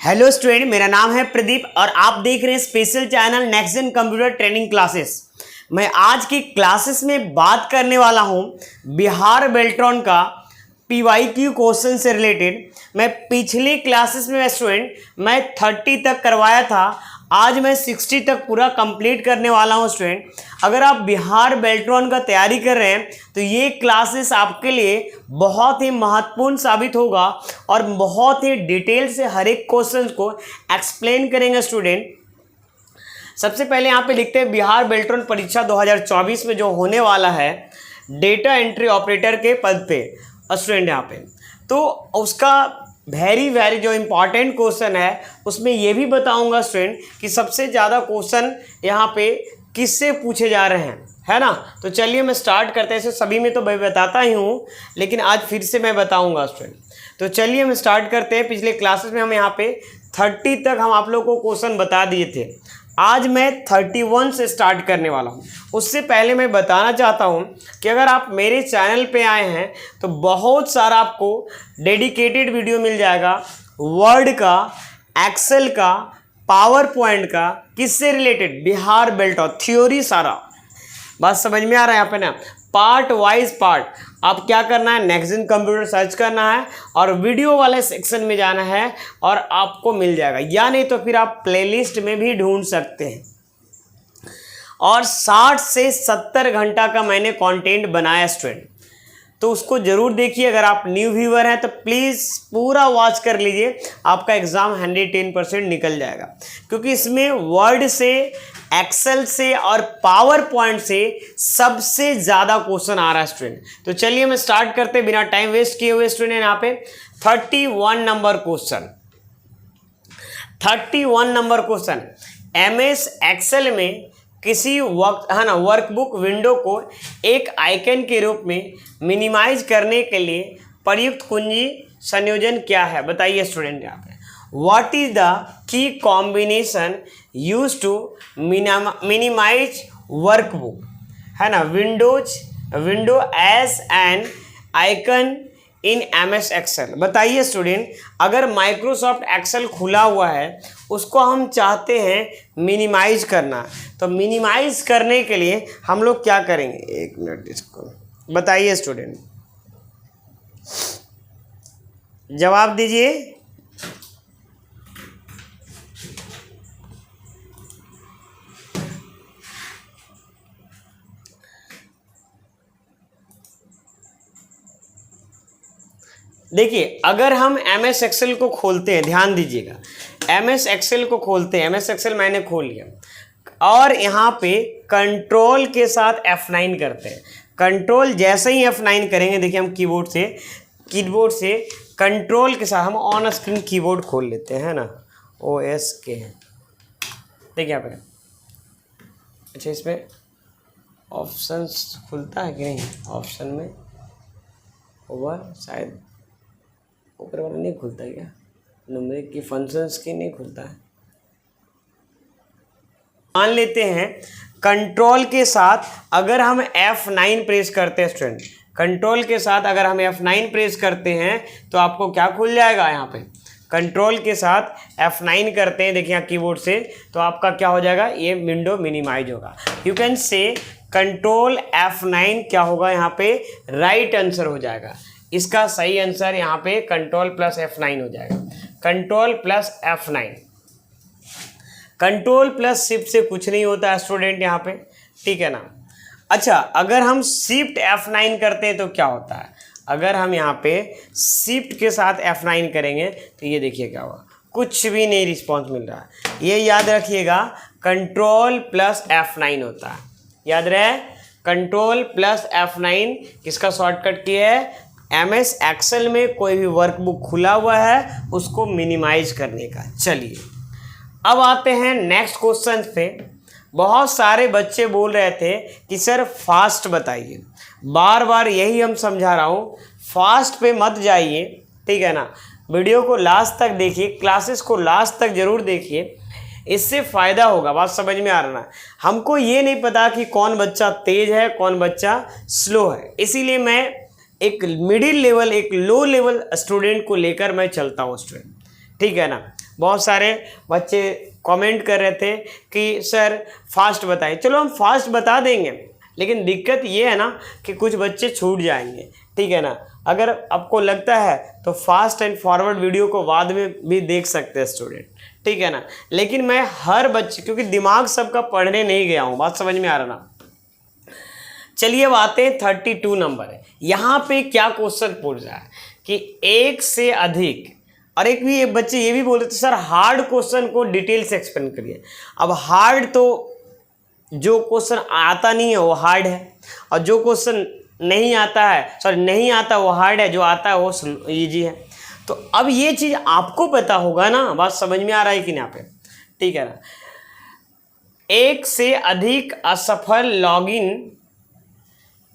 Hello student, मेरा नाम है प्रदीप और आप देख रहे हैं special channel next gen computer training classes. मैं आज की क्लासेस में बात करने वाला हूं बिहार बेल्ट्रॉन का PYQ क्वेश्चन से रिलेटेड। मैं पिछली क्लासेस में स्टूडेंट मैं 30 तक करवाया था, आज मैं 60 तक पूरा कंप्लीट करने वाला हूं स्टूडेंट। अगर आप बिहार बेल्ट्रॉन का तैयारी कर रहे हैं तो ये क्लासेस आपके लिए बहुत ही महत्वपूर्ण साबित होगा और बहुत ही डिटेल से हर एक क्वेश्चन को एक्सप्लेन करेंगे स्टूडेंट। सबसे पहले यहाँ पे लिखते हैं बिहार बेल्ट्रॉन परीक्षा 2024 में जो होने वाला है डेटा एंट्री ऑपरेटर के पद पे स्टूडेंट यहाँ पे, तो उसका वेरी जो इम्पॉर्टेंट क्वेश्चन है उसमें ये भी बताऊंगा स्टूडेंट कि सबसे ज़्यादा क्वेश्चन यहाँ पे किससे पूछे जा रहे हैं, है ना। तो चलिए मैं स्टार्ट करते हैं। ऐसे सभी में तो मैं बताता ही हूँ, लेकिन आज फिर से मैं बताऊंगा स्टूडेंट। तो चलिए हम स्टार्ट करते हैं। पिछले क्लासेस में हम यहाँ पे 30 तक हम आप लोगों को क्वेश्चन बता दिए थे, आज मैं 31 से स्टार्ट करने वाला हूँ। उससे पहले मैं बताना चाहता हूँ कि अगर आप मेरे चैनल पे आए हैं तो बहुत सारा आपको डेडिकेटेड वीडियो मिल जाएगा, वर्ड का, एक्सेल का, पावर पॉइंट का, किससे रिलेटेड, बिहार बेल्ट्रॉन थ्योरी सारा। बात समझ में आ रहा है यहाँ पे ना, पार्ट वाइज पार्ट। आप क्या करना है, नेक्स्ट जेन कंप्यूटर सर्च करना है और वीडियो वाले सेक्शन में जाना है और आपको मिल जाएगा, या नहीं तो फिर आप प्लेलिस्ट में भी ढूंढ सकते हैं। और 60 से 70 घंटा का मैंने कंटेंट बनाया स्टूडेंट, तो उसको जरूर देखिए। अगर आप न्यू व्यूअर हैं तो प्लीज़ पूरा वॉच कर लीजिए, आपका एग्ज़ाम 110% निकल जाएगा, क्योंकि इसमें वर्ड से, एक्सेल से और पावर पॉइंट से सबसे ज़्यादा क्वेश्चन आ रहा है स्टूडेंट। तो चलिए मैं स्टार्ट करते बिना टाइम वेस्ट किए हुए स्टूडेंट। यहाँ पे 31 number question, 31 number question. MS Excel में किसी वक्त, है ना, वर्कबुक विंडो को एक आइकन के रूप में मिनिमाइज करने के लिए प्रयुक्त कुंजी संयोजन क्या है, बताइए स्टूडेंट। यहाँ पे what is the key combination use to minimise workbook, है ना, window as an icon in MS Excel. बताइए स्टूडेंट, अगर माइक्रोसॉफ्ट एक्सेल खुला हुआ है उसको हम चाहते हैं मिनिमाइज करना, तो मिनिमाइज करने के लिए हम लोग क्या करेंगे, एक मिनट इसको बताइए स्टूडेंट, जवाब दीजिए। देखिए, अगर हम MS एक्सेल को खोलते हैं, ध्यान दीजिएगा, MS एक्सेल को खोलते हैं, MS एक्सेल मैंने खोल लिया और यहाँ पे कंट्रोल के साथ F9 करते हैं। कंट्रोल जैसे ही F9 करेंगे, देखिए हम कीबोर्ड से कंट्रोल के साथ हम ऑन स्क्रीन कीबोर्ड खोल लेते हैं, है ना, OS के। देखिए यहाँ पे, अच्छा इसमें ऑप्शंस खुलता है कि नहीं, ऑप्शन में ओवर शायद ऊपर वाला नहीं खुलता है क्या, न्यूमेरिक की फंक्शंस की नहीं खुलता है। मान लेते हैं कंट्रोल के साथ अगर हम F9 प्रेस करते हैं स्टूडेंट, कंट्रोल के साथ अगर हम F9 प्रेस करते हैं तो आपको क्या खुल जाएगा, यहाँ पे कंट्रोल के साथ F9 करते हैं, देखिए यहाँ कीबोर्ड से, तो आपका क्या हो जाएगा, ये विंडो मिनिमाइज होगा। You can say control F9 क्या होगा, यहाँ पे राइट आंसर हो जाएगा। इसका सही आंसर यहाँ पे कंट्रोल प्लस F9 हो जाएगा, control plus F9। Control plus shift से कुछ नहीं होता है स्टूडेंट यहाँ पे, ठीक है ना। अच्छा, अगर हम शिफ्ट F9 करते हैं तो क्या होता है, अगर हम यहाँ पे शिफ्ट के साथ F9 करेंगे तो ये देखिए क्या होगा, कुछ भी नहीं रिस्पॉन्स मिल रहा है। ये याद रखिएगा, कंट्रोल प्लस F9 होता है, याद रहे, कंट्रोल प्लस F9 किसका शॉर्टकट की है, MS एक्सेल में कोई भी वर्कबुक खुला हुआ है उसको मिनिमाइज करने का। चलिए अब आते हैं नेक्स्ट क्वेश्चन पे। बहुत सारे बच्चे बोल रहे थे कि सर फास्ट बताइए, बार बार यही हम समझा रहा हूँ, फास्ट पे मत जाइए, ठीक है ना। वीडियो को लास्ट तक देखिए, क्लासेस को लास्ट तक जरूर देखिए, इससे फ़ायदा होगा। बात समझ में आ रहा है। हमको ये नहीं पता कि कौन बच्चा तेज है कौन बच्चा स्लो है, इसीलिए मैं एक मिडिल लेवल, एक लो लेवल स्टूडेंट को लेकर मैं चलता हूँ स्टूडेंट, ठीक है ना। बहुत सारे बच्चे कमेंट कर रहे थे कि सर फास्ट बताइए। चलो हम फास्ट बता देंगे, लेकिन दिक्कत ये है ना कि कुछ बच्चे छूट जाएंगे, ठीक है ना। अगर आपको लगता है तो फास्ट एंड फॉरवर्ड वीडियो को बाद में भी देख सकते हैं स्टूडेंट, ठीक है ना। लेकिन मैं हर बच्चे, क्योंकि दिमाग सबका पढ़ने नहीं गया हूँ, बात समझ में आ रहा ना। चलिए अब आते हैं 32 नंबर है। यहाँ पे क्या क्वेश्चन पूछ रहा है कि एक से अधिक, और एक बच्चे ये भी बोल रहे थे सर हार्ड क्वेश्चन को डिटेल से एक्सप्लेन करिए। अब हार्ड तो जो क्वेश्चन आता नहीं है वो हार्ड है, और जो क्वेश्चन नहीं आता है, सॉरी नहीं आता वो हार्ड है, जो आता है वो इजी है। तो अब ये चीज़ आपको पता होगा ना, बात समझ में आ रहा है कि नहीं यहाँ पे, ठीक है ना। एक से अधिक असफल लॉगिन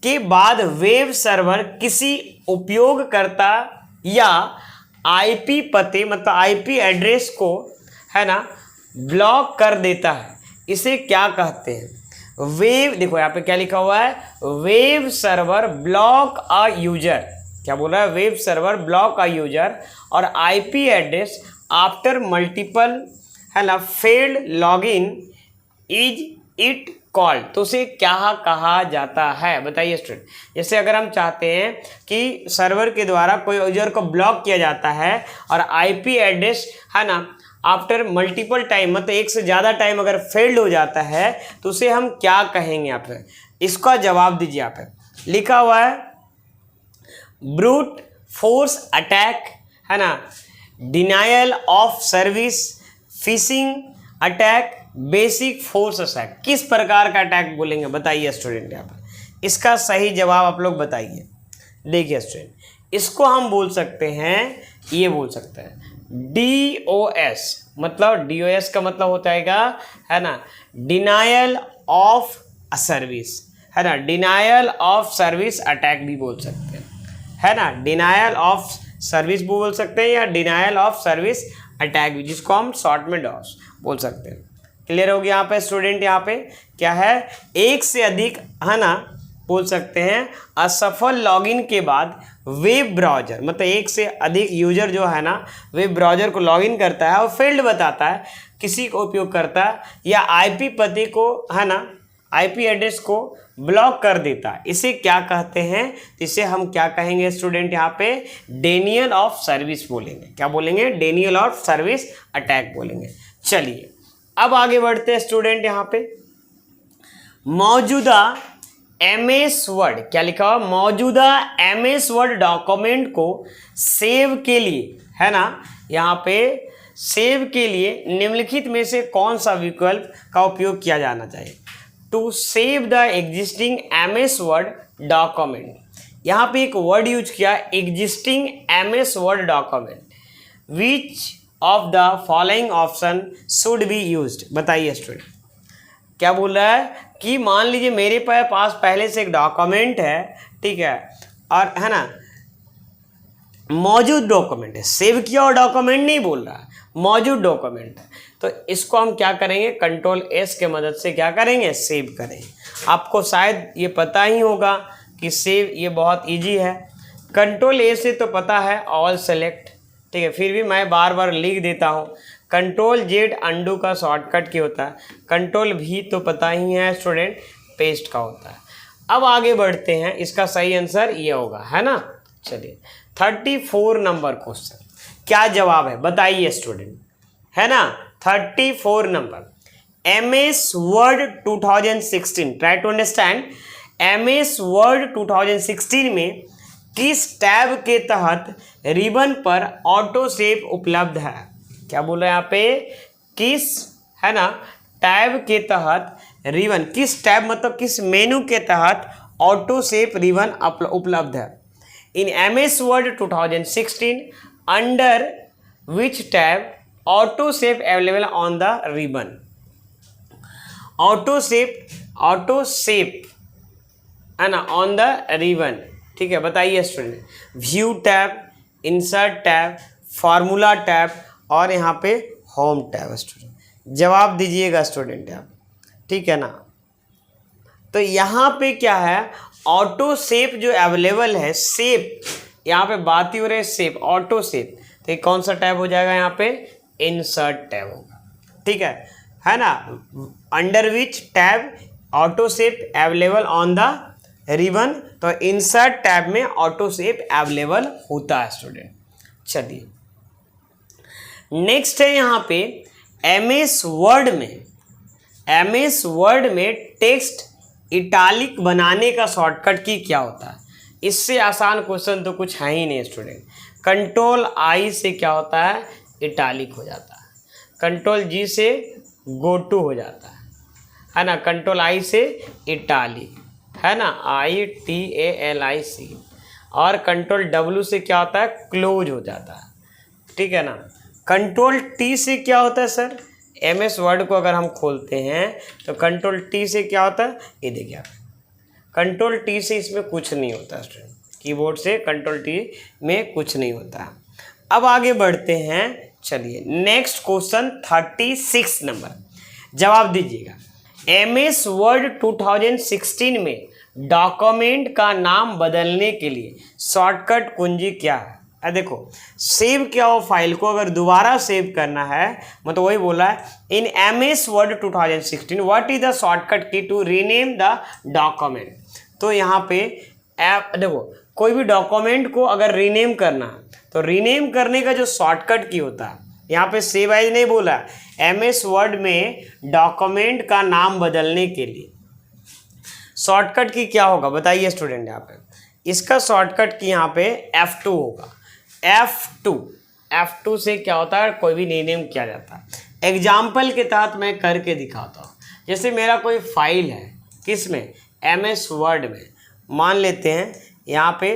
के बाद वेब सर्वर किसी उपयोगकर्ता या आईपी पते, मतलब आईपी एड्रेस को, है ना, ब्लॉक कर देता है, इसे क्या कहते हैं? वेब, देखो यहाँ पे क्या लिखा हुआ है, web server block a user. क्या बोल रहा है? Web server block a user और आईपी एड्रेस आफ्टर मल्टीपल, है ना, failed login is it called. तो उसे क्या कहा जाता है? बताइए स्टूडेंट। जैसे अगर हम चाहते हैं कि सर्वर के द्वारा कोई यूजर को ब्लॉक किया जाता है और आईपी एड्रेस, है ना, आफ्टर मल्टीपल टाइम, मतलब एक से ज़्यादा टाइम अगर फेल्ड हो जाता है तो उसे हम क्या कहेंगे? यहाँ पे इसका जवाब दीजिए। यहाँ पे लिखा हुआ है ब्रूट फोर्स अटैक, है ना, denial of service, phishing attack, basic force attack. किस प्रकार का अटैक बोलेंगे? बताइए स्टूडेंट। यहाँ पर इसका सही जवाब आप लोग बताइए। देखिए स्टूडेंट, इसको हम बोल सकते हैं, ये बोल सकते हैं DOS, मतलब DOS का मतलब होता है ना, डिनायल ऑफ सर्विस, है ना, डिनायल ऑफ सर्विस अटैक भी बोल सकते हैं, है ना, डिनायल ऑफ सर्विस भी बोल सकते हैं या डिनायल ऑफ सर्विस अटैक भी, जिसको हम शॉर्ट में DOS बोल सकते हैं। क्लियर हो गया यहाँ पे स्टूडेंट? यहाँ पे क्या है, एक से अधिक, है ना, बोल सकते हैं असफल लॉगिन के बाद वेब ब्राउज़र, मतलब एक से अधिक यूजर जो है ना वेब ब्राउज़र को लॉगिन करता है और फेल्ड बताता है, किसी को उपयोग करता है या आईपी पते को, है ना, आईपी एड्रेस को ब्लॉक कर देता है, इसे क्या कहते हैं? इसे हम क्या कहेंगे स्टूडेंट? यहाँ पे डेनियल ऑफ सर्विस बोलेंगे। क्या बोलेंगे? डेनियल ऑफ सर्विस अटैक बोलेंगे। चलिए अब आगे बढ़ते हैं स्टूडेंट। यहाँ पे मौजूदा MS वर्ड, क्या लिखा हुआ? मौजूदा MS वर्ड डॉक्यूमेंट को सेव के लिए, है ना, यहाँ पे सेव के लिए निम्नलिखित में से कौन सा विकल्प का उपयोग किया जाना चाहिए? To save the existing MS word document. यहाँ पे एक वर्ड यूज किया, existing MS word document, which of the following option should be used. बताइए स्टूडेंट। क्या बोल रहा है कि मान लीजिए मेरे पास पहले से एक डॉक्यूमेंट है, ठीक है, और, है ना, मौजूद डॉक्यूमेंट है, सेव किया और डॉक्यूमेंट नहीं बोल रहा है, मौजूद डॉक्यूमेंट है, तो इसको हम क्या करेंगे? Ctrl+S के मदद से क्या करेंगे? सेव करेंगे। आपको शायद ये पता ही होगा कि सेव ये बहुत इजी है। Ctrl+A से तो पता है, ऑल सेलेक्ट, ठीक है, फिर भी मैं बार बार लिख देता हूँ। Ctrl+Z अंडू का शॉर्टकट क्या होता है, Ctrl+V तो पता ही है स्टूडेंट, पेस्ट का होता है। अब आगे बढ़ते हैं, इसका सही आंसर ये होगा, है ना। चलिए 34 नंबर क्वेश्चन, क्या जवाब है? बताइए स्टूडेंट, है ना। 34 number, MS word 2016, try to understand. MS word 2016 में किस टैब के तहत रिबन पर ऑटो सेव उपलब्ध है? क्या बोल रहे हैं यहाँ पे? किस, है ना, टैब के तहत रिबन, किस टैब मतलब किस मेनू के तहत ऑटो सेव रिबन उपलब्ध है? इन MS word 2016 under which tab auto save available on the ribbon? Auto save, है ना, ऑन द रिबन, ठीक है। बताइए student. View tab, insert tab, formula tab और यहाँ पे होम टैब। स्टूडेंट जवाब दीजिएगा स्टूडेंट आप, ठीक है ना। तो यहाँ पे क्या है, ऑटो सेव जो अवेलेबल है, सेव, यहाँ पे बात ही हो रही है सेव, ऑटो सेव, तो ये कौन सा टैब हो जाएगा? यहाँ पे इंसर्ट टैब होगा, ठीक है ना। Under which tab auto save available on the ribbon, तो इंसर्ट टैब में ऑटो सेव अवेलेबल होता है स्टूडेंट। चलिए नेक्स्ट है यहाँ पे एमएस वर्ड में टेक्स्ट इटालिक बनाने का शॉर्टकट की क्या होता है। इससे आसान क्वेश्चन तो कुछ है ही नहीं स्टूडेंट। कंट्रोल आई से क्या होता है, इटालिक हो जाता है। कंट्रोल जी से गो टू हो जाता है ना। कंट्रोल आई से इटालिक, है ना, ITALIC। और कंट्रोल डब्ल्यू से क्या होता है, क्लोज हो जाता है, ठीक है ना। कंट्रोल टी से क्या होता है सर, एमएस वर्ड को अगर हम खोलते हैं तो कंट्रोल टी से क्या होता है, ये देखिए आप, कंट्रोल टी से इसमें कुछ नहीं होता स्टूडेंट, कीबोर्ड से कंट्रोल टी में कुछ नहीं होता। अब आगे बढ़ते हैं, चलिए नेक्स्ट क्वेश्चन 36 नंबर, जवाब दीजिएगा। एमएस वर्ड 2016 में डॉक्यूमेंट का नाम बदलने के लिए शॉर्टकट कुंजी क्या है। देखो सेव क्या हो, फाइल को अगर दोबारा सेव करना है, मतलब वही बोला है, in MS word 2016 what is the shortcut की टू रीनेम द डॉक्यूमेंट। तो यहाँ पे देखो कोई भी डॉक्यूमेंट को अगर रीनेम करना है तो रीनेम करने का जो शॉर्टकट की होता है, यहाँ पे सेव एज नहीं बोला, एमएस वर्ड में डॉक्यूमेंट का नाम बदलने के लिए शॉर्टकट की क्या होगा बताइए स्टूडेंट। यहाँ पे इसका शॉर्टकट की यहाँ पे F2 होगा। F2 से क्या होता है, कोई भी रीनेम किया जाता है। एग्जाम्पल के तहत मैं करके दिखाता हूँ। जैसे मेरा कोई फाइल है, किस में, एमएस वर्ड में, मान लेते हैं यहाँ पे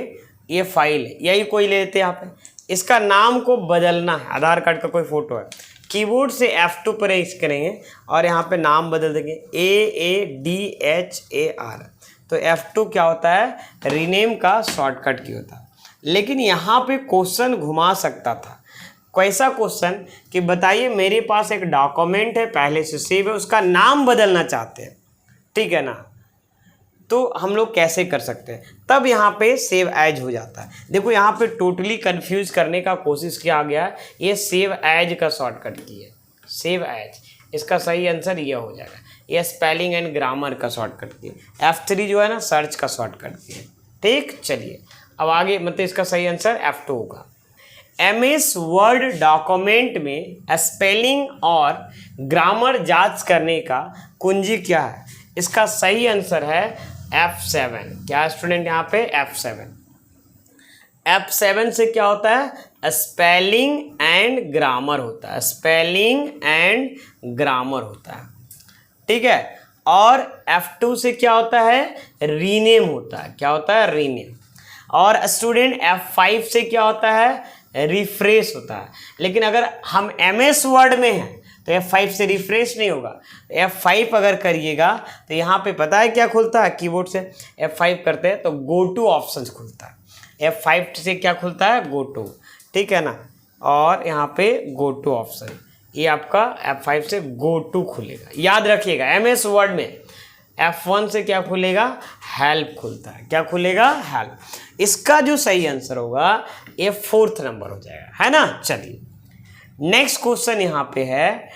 ये फाइल है, यही कोई लेते हैं यहाँ पे, इसका नाम को बदलना है, आधार कार्ड का कोई फोटो है, कीबोर्ड से F2 प्रेस करेंगे और यहाँ पे नाम बदल देंगे AADHAR। तो F2 क्या होता है, रीनेम का शॉर्टकट की होता है। लेकिन यहाँ पे क्वेश्चन घुमा सकता था। कैसा क्वेश्चन कि बताइए मेरे पास एक डॉक्यूमेंट है पहले से सेव है, उसका नाम बदलना चाहते हैं, ठीक है ना, तो हम लोग कैसे कर सकते हैं, तब यहाँ पे सेव एज हो जाता है। देखो यहाँ पे टोटली कंफ्यूज करने का कोशिश किया गया है, ये सेव एज का शॉर्टकट की है, सेव एज, इसका सही आंसर ये हो जाएगा। ये स्पेलिंग एंड ग्रामर का शॉर्टकट की है। F3 जो है ना सर्च का शॉर्टकट की है, ठीक। चलिए अब आगे, मतलब इसका सही आंसर F2 होगा। एमएस वर्ड डॉक्यूमेंट में स्पेलिंग और ग्रामर जांच करने का कुंजी क्या है, इसका सही आंसर है F7। क्या स्टूडेंट यहाँ पे F7। F7 से क्या होता है, स्पेलिंग एंड ग्रामर होता है, स्पेलिंग एंड ग्रामर होता है, ठीक है। और F2 से क्या होता है, रीनेम होता है, क्या होता है, रीनेम। और स्टूडेंट F5 से क्या होता है, रिफ्रेश होता है। लेकिन अगर हम एमएस वर्ड में हैं तो F5 से रिफ्रेश नहीं होगा। F5 अगर करिएगा तो यहाँ पे पता है क्या खुलता है, कीबोर्ड से F5 करते हैं तो गो टू ऑप्शन खुलता है। F5 से क्या खुलता है, गो टू, ठीक है ना। और यहाँ पे गो टू ऑप्शन, ये आपका F5 से गो टू खुलेगा, याद रखिएगा। एमएस वर्ड में F1 से क्या खुलेगा, हेल्प खुलता है, क्या खुलेगा, हेल्प। इसका जो सही आंसर होगा ये 4th नंबर हो जाएगा, है ना। चलिए नेक्स्ट क्वेश्चन यहाँ पे है,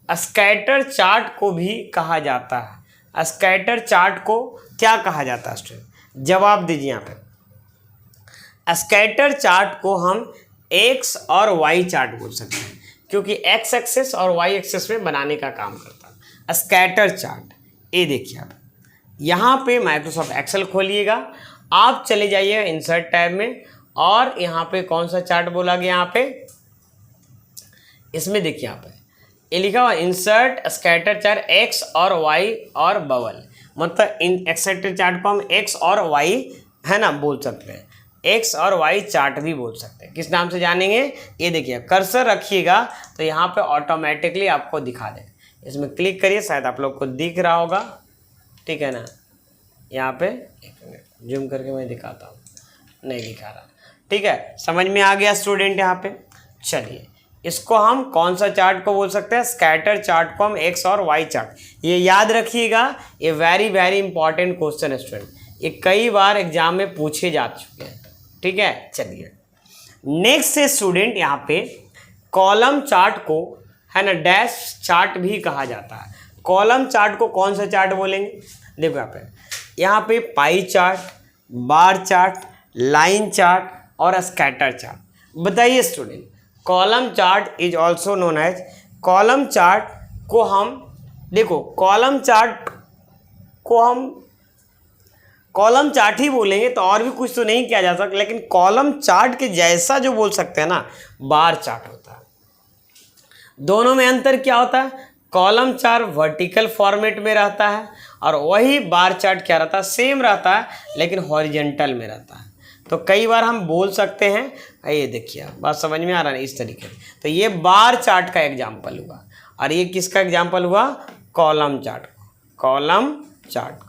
स्कैटर चार्ट को भी कहा जाता है। स्कैटर चार्ट को क्या कहा जाता है स्टूडेंट, जवाब दीजिए यहाँ पे। स्कैटर चार्ट को हम एक्स और वाई चार्ट बोल सकते हैं, क्योंकि एक्स एक्सेस और वाई एक्सेस में बनाने का काम करता है स्कैटर चार्ट। ये देखिए आप यहाँ पे माइक्रोसॉफ्ट एक्सेल खोलिएगा, आप चले जाइए इंसर्ट टैब में, और यहाँ पे कौन सा चार्ट बोला गया, यहाँ पे इसमें देखिए यहाँ पे ये लिखा हुआ इंसर्ट स्कैटर चार्ट एक्स और वाई और बबल, मतलब इन स्कैटर चार्ट को हम एक्स और वाई, है ना, बोल सकते हैं। एक्स और वाई चार्ट भी बोल सकते हैं। किस नाम से जानेंगे, ये देखिए कर्सर रखिएगा तो यहाँ पे ऑटोमेटिकली आपको दिखा दे। इसमें क्लिक करिए, शायद आप लोग को दिख रहा होगा, ठीक है ना। यहाँ पे एक मिनट जूम करके मैं दिखाता हूँ, नहीं दिखा रहा, ठीक है। समझ में आ गया स्टूडेंट यहाँ पे। चलिए इसको हम कौन सा चार्ट को बोल सकते हैं, स्कैटर चार्ट को हम एक्स और वाई चार्ट, ये याद रखिएगा। ये वेरी वेरी इंपॉर्टेंट क्वेश्चन है स्टूडेंट, ये कई बार एग्जाम में पूछे जा चुके हैं, ठीक है। चलिए नेक्स्ट है स्टूडेंट यहाँ पे कॉलम चार्ट को है ना डैश चार्ट भी कहा जाता है। कॉलम चार्ट को कौन सा चार्ट बोलेंगे? देखो यहाँ पे pie chart, bar chart, line chart और स्कैटर चार्ट। बताइए student, column chart is also known as, column chart को हम देखो कॉलम चार्ट को हम कॉलम चार्ट ही बोलेंगे तो और भी कुछ तो नहीं किया जा सकता, लेकिन कॉलम चार्ट के जैसा जो बोल सकते हैं ना बार चार्ट होता है। दोनों में अंतर क्या होता है? कॉलम चार्ट वर्टिकल फॉर्मेट में रहता है और वही बार चार्ट क्या रहता है? सेम रहता है लेकिन हॉरिजॉन्टल में रहता है। तो कई बार हम बोल सकते हैं, ये देखिए बात समझ में आ रहा है इस तरीके से। तो ये बार चार्ट का एग्जाम्पल हुआ और ये किसका एग्जाम्पल हुआ? Column chart. कॉलम चार्ट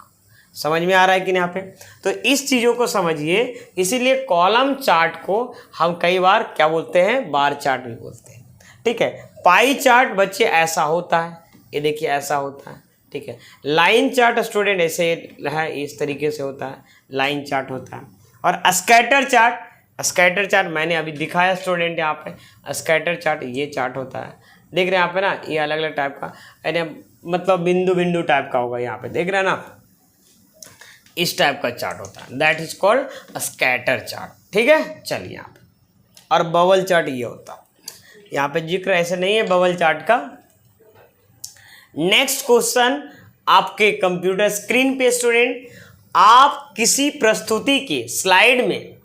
समझ में आ रहा है कि नहीं यहाँ पे? तो इस चीज़ों को समझिए, इसीलिए कॉलम चार्ट को हम कई बार क्या बोलते हैं? बार चार्ट भी बोलते हैं। ठीक है। पाई चार्ट बच्चे ऐसा होता है, ये देखिए ऐसा होता है। ठीक है। लाइन चार्ट स्टूडेंट ऐसे है, इस तरीके से होता है, लाइन चार्ट होता है। और स्कैटर चार्ट, स्कैटर चार्ट मैंने अभी दिखाया स्टूडेंट यहाँ पे। स्कैटर चार्ट ये चार्ट होता है, देख रहे हैं यहाँ पे ना, ये अलग अलग टाइप का, यानी मतलब बिंदु बिंदु टाइप का होगा यहाँ पे, देख रहे हैं ना, इस टाइप का चार्ट होता है, that is called scatter chart. ठीक है। चलिए यहाँ पे, और बबल चार्ट ये होता है, यहाँ पे जिक्र ऐसे नहीं है बबल चार्ट का। नेक्स्ट क्वेश्चन आपके कंप्यूटर स्क्रीन पे स्टूडेंट, आप किसी प्रस्तुति के स्लाइड में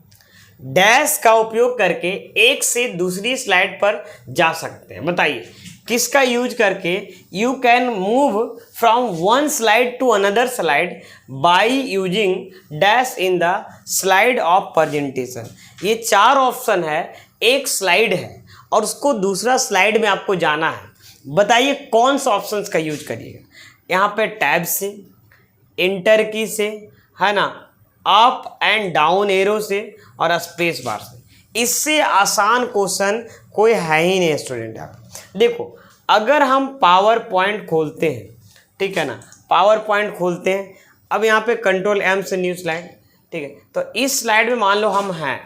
डैश का उपयोग करके एक से दूसरी स्लाइड पर जा सकते हैं। बताइए किसका यूज करके you can move from one slide to another slide by using dash in the slide of presentation. ये 4 ऑप्शन है, एक स्लाइड है और उसको दूसरा स्लाइड में आपको जाना है। बताइए कौन सा ऑप्शंस का यूज करिएगा? यहाँ पे टैब से, इंटर की से, है ना, अप एंड डाउन एरो से और स्पेस बार से। इससे आसान क्वेश्चन कोई है ही नहीं स्टूडेंट। आप देखो, अगर हम पावर पॉइंट खोलते हैं, ठीक है ना, पावर पॉइंट खोलते हैं, अब यहाँ पे कंट्रोल M से न्यू स्लाइड, ठीक है, तो इस स्लाइड में मान लो हम हैं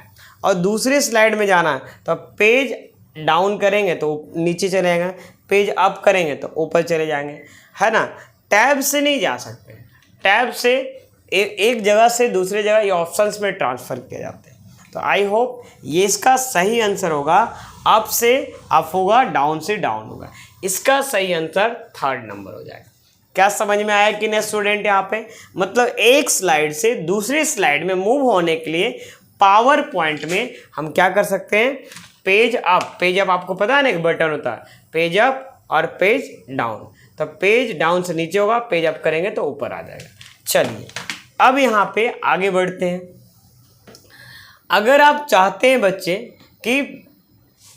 और दूसरे स्लाइड में जाना है, तो पेज डाउन करेंगे तो नीचे चले जाएंगे, पेज अप करेंगे तो ऊपर चले जाएंगे, है ना। टैब से नहीं जा सकते, टैब से एक जगह से दूसरे जगह ये ऑप्शंस में ट्रांसफ़र किए जाते हैं। तो आई होप ये इसका सही आंसर होगा, अप से अप होगा, डाउन से डाउन होगा। इसका सही आंसर 3rd नंबर हो जाएगा। क्या समझ में आया कि नहीं स्टूडेंट? यहाँ पे मतलब एक स्लाइड से दूसरी स्लाइड में मूव होने के लिए पावर पॉइंट में हम क्या कर सकते हैं? पेज अप, पेज अप आपको पता है ना एक बटन होता है, पेज अप और पेज डाउन। तो पेज डाउन से नीचे होगा, पेज अप करेंगे तो ऊपर आ जाएगा। चलिए अब यहाँ पे आगे बढ़ते हैं। अगर आप चाहते हैं बच्चे कि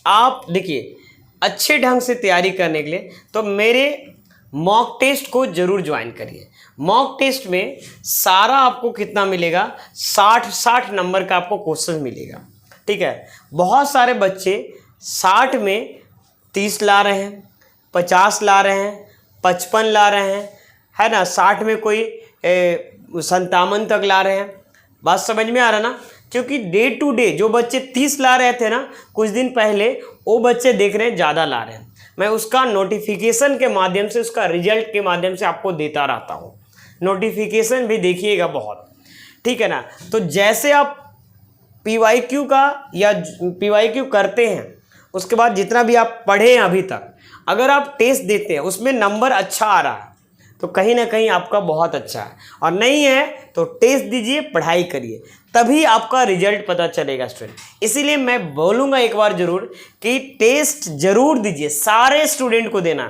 आप देखिए अच्छे ढंग से तैयारी करने के लिए, तो मेरे मॉक टेस्ट को ज़रूर ज्वाइन करिए। मॉक टेस्ट में सारा आपको कितना मिलेगा? 60 नंबर का आपको क्वेश्चन मिलेगा। ठीक है। बहुत सारे बच्चे 60 में 30 ला रहे हैं, 50 ला रहे हैं, 55 ला रहे हैं, है ना, 60 में कोई 57 तक ला रहे हैं। बात समझ में आ रहा ना? क्योंकि डे टू डे जो बच्चे 30 ला रहे थे ना कुछ दिन पहले, वो बच्चे देख रहे हैं ज़्यादा ला रहे हैं। मैं उसका नोटिफिकेशन के माध्यम से, उसका रिजल्ट के माध्यम से आपको देता रहता हूँ। नोटिफिकेशन भी देखिएगा बहुत, ठीक है ना। तो जैसे आप PYQ का या PYQ करते हैं, उसके बाद जितना भी आप पढ़े हैं अभी तक, अगर आप टेस्ट देते हैं उसमें नंबर अच्छा आ रहा है तो कहीं ना कहीं आपका बहुत अच्छा है, और नहीं है तो टेस्ट दीजिए, पढ़ाई करिए, तभी आपका रिजल्ट पता चलेगा स्टूडेंट। इसीलिए मैं बोलूँगा एक बार ज़रूर कि टेस्ट ज़रूर दीजिए, सारे स्टूडेंट को देना।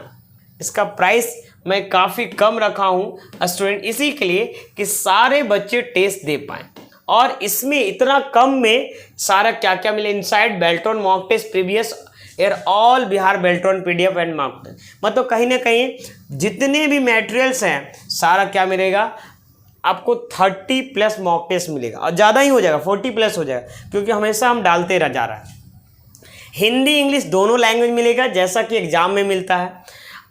इसका प्राइस मैं काफ़ी कम रखा हूँ स्टूडेंट, इसी के लिए कि सारे बच्चे टेस्ट दे पाएँ। और इसमें इतना कम में सारा क्या क्या मिले? Inside Beltron mock test previous year all Bihar Beltron PDF and mock test, मतलब कहीं ना कहीं जितने भी मटेरियल्स हैं सारा क्या मिलेगा आपको? 30+ मॉक टेस्ट मिलेगा, और ज़्यादा ही हो जाएगा, 40+ हो जाएगा, क्योंकि हमेशा हम डालते रह जा रहा है। हिंदी इंग्लिश दोनों लैंग्वेज मिलेगा, जैसा कि एग्जाम में मिलता है।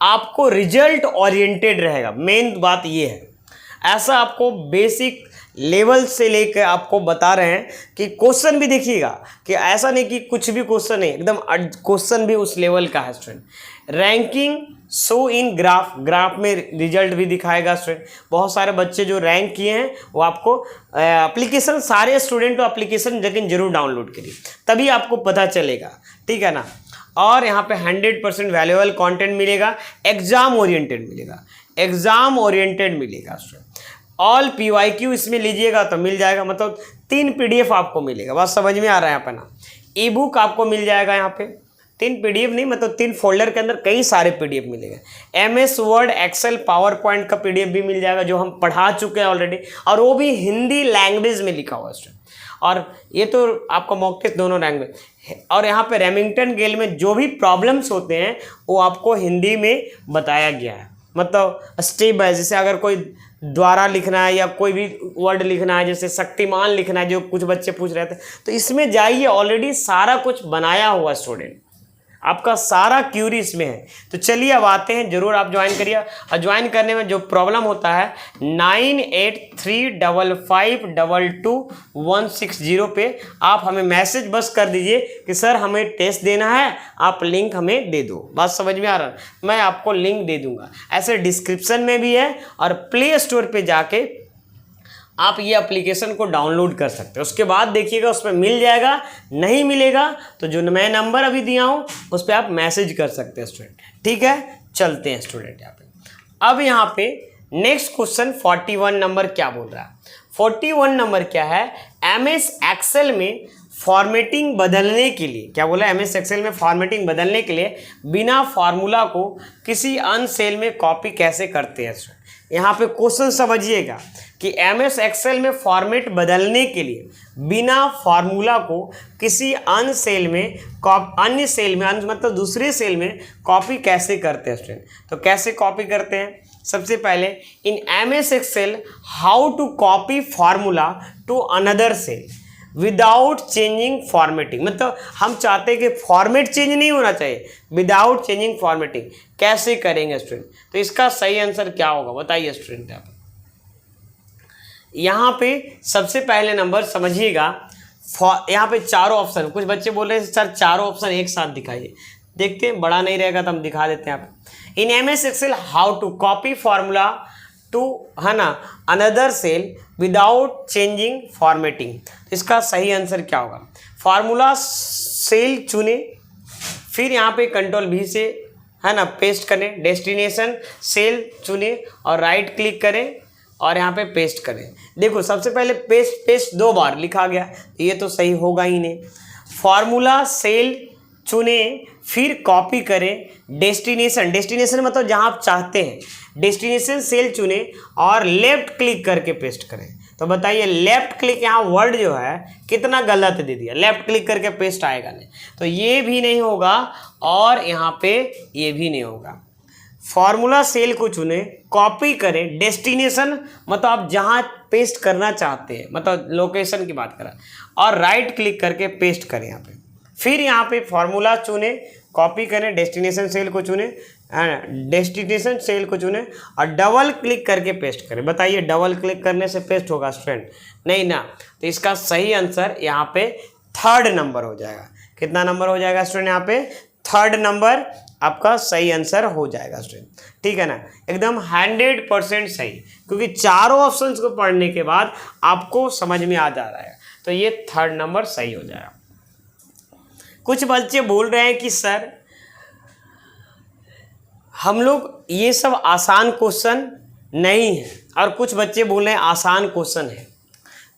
आपको रिजल्ट ओरिएंटेड रहेगा, मेन बात ये है। ऐसा आपको बेसिक लेवल से लेकर आपको बता रहे हैं कि क्वेश्चन भी देखिएगा कि ऐसा नहीं कि कुछ भी क्वेश्चन है, एकदम क्वेश्चन भी उस लेवल का है student. Ranking show in graph, graph में रिजल्ट भी दिखाएगा स्टूडेंट। बहुत सारे बच्चे जो रैंक किए हैं वो आपको एप्लीकेशन, सारे स्टूडेंट को एप्लीकेशन लेकिन जरूर डाउनलोड करिए, तभी आपको पता चलेगा, ठीक है ना। और यहाँ पे 100% वैल्यूएबल कंटेंट मिलेगा, एग्जाम ओरिएंटेड मिलेगा, एग्जाम ओरिएंटेड मिलेगा स्टूडेंट। ऑल PYQ इसमें लीजिएगा तो मिल जाएगा, मतलब 3 PDF आपको मिलेगा, बात समझ में आ रहा है यहाँ पे ना। ई बुक आपको मिल जाएगा यहाँ पे, 3 PDF नहीं, मतलब 3 फोल्डर के अंदर कई सारे PDF मिलेगा। MS word, Excel, PowerPoint का PDF भी मिल जाएगा जो हम पढ़ा चुके हैं ऑलरेडी, और वो भी हिंदी लैंग्वेज में लिखा हुआ है स्टूडेंट। और ये तो आपका मॉक टेस्ट दोनों लैंग्वेज। और यहाँ पे रेमिंगटन स्केल में जो भी प्रॉब्लम्स होते हैं वो आपको हिंदी में बताया गया है, मतलब स्टेप बाय, जैसे अगर कोई द्वारा लिखना है या कोई भी वर्ड लिखना है, जैसे शक्तिमान लिखना है जो कुछ बच्चे पूछ रहे थे, तो इसमें जाइए, ऑलरेडी सारा कुछ बनाया हुआ स्टूडेंट, आपका सारा क्यूरी इसमें है। तो चलिए अब आते हैं, जरूर आप ज्वाइन करिए। और ज्वाइन करने में जो प्रॉब्लम होता है 9835522160 पे आप हमें मैसेज बस कर दीजिए कि सर हमें टेस्ट देना है, आप लिंक हमें दे दो। बात समझ में आ रहा है, मैं आपको लिंक दे दूंगा, ऐसे डिस्क्रिप्शन में भी है, और प्ले स्टोर पे जाके आप ये एप्लीकेशन को डाउनलोड कर सकते हैं। उसके बाद देखिएगा उसमें मिल जाएगा, नहीं मिलेगा तो जो मैं नंबर अभी दिया हूँ उस पर आप मैसेज कर सकते हैं स्टूडेंट, ठीक है। चलते हैं स्टूडेंट यहाँ पे। अब यहाँ पे नेक्स्ट क्वेश्चन 41 नंबर क्या बोल रहा है। 41 नंबर क्या है, MS एक्सेल में फॉर्मेटिंग बदलने के लिए, क्या बोला, MS एक्सेल में फॉर्मेटिंग बदलने के लिए बिना फार्मूला को किसी अन्य सेल में कॉपी कैसे करते हैं। यहाँ पे क्वेश्चन समझिएगा कि MS एक्सेल में फॉर्मेट बदलने के लिए बिना फार्मूला को किसी अन्य सेल में मतलब दूसरे सेल में कॉपी कैसे करते हैं स्टूडेंट। तो कैसे कॉपी करते हैं, सबसे पहले in MS Excel how to copy formula to another cell without changing formatting, मतलब हम चाहते हैं कि फॉर्मेट चेंज नहीं होना चाहिए, विदाउट चेंजिंग फॉर्मेटिंग कैसे करेंगे स्टूडेंट। तो इसका सही आंसर क्या होगा बताइए स्टूडेंट। आप यहाँ पे सबसे पहले नंबर समझिएगा, यहाँ पे चारों ऑप्शन, कुछ बच्चे बोल रहे हैं सर चारों ऑप्शन एक साथ दिखाइए, देखते हैं बड़ा नहीं रहेगा तो हम दिखा देते हैं। आप in MS Excel how to copy formula to, है ना, another cell without changing formatting. इसका सही आंसर क्या होगा, फार्मूला सेल चुने, फिर यहाँ पे कंट्रोल V से, है ना, पेस्ट करें, डेस्टिनेशन सेल चुने और राइट क्लिक करें और यहाँ पे पेस्ट करें। देखो सबसे पहले पेस्ट 2 बार लिखा गया, ये तो सही होगा ही नहीं। फार्मूला सेल चुने, फिर कॉपी करें, डेस्टिनेशन मतलब जहाँ आप चाहते हैं, डेस्टिनेशन सेल चुने और लेफ्ट क्लिक करके पेस्ट करें। तो बताइए लेफ्ट क्लिक, यहाँ वर्ड जो है कितना गलत दे दिया, लेफ्ट क्लिक करके पेस्ट आएगा नहीं, तो ये भी नहीं होगा और यहाँ पे ये भी नहीं होगा। फार्मूला सेल को चुने, कॉपी करें, डेस्टिनेशन मतलब आप जहाँ पेस्ट करना चाहते हैं, मतलब लोकेशन की बात करें, और राइट क्लिक करके पेस्ट करें यहाँ पे। फिर यहाँ पे फार्मूला चुने, कॉपी करें, डेस्टिनेशन सेल को चुने, डेस्टिनेशन सेल को चुने और डबल क्लिक करके पेस्ट करें। बताइए डबल क्लिक करने से पेस्ट होगा स्टूडेंट, नहीं ना। तो इसका सही आंसर यहाँ पे 3rd नंबर हो जाएगा। कितना नंबर हो जाएगा स्टूडेंट, यहाँ पे 3rd नंबर आपका सही आंसर हो जाएगा स्टूडेंट, ठीक है ना, एकदम 100% सही, क्योंकि चारों ऑप्शंस को पढ़ने के बाद आपको समझ में आ जा रहा है, तो ये 3rd नंबर सही हो जाएगा। कुछ बच्चे बोल रहे हैं कि सर हम लोग ये सब आसान क्वेश्चन नहीं है, और कुछ बच्चे बोल रहे हैं आसान क्वेश्चन है।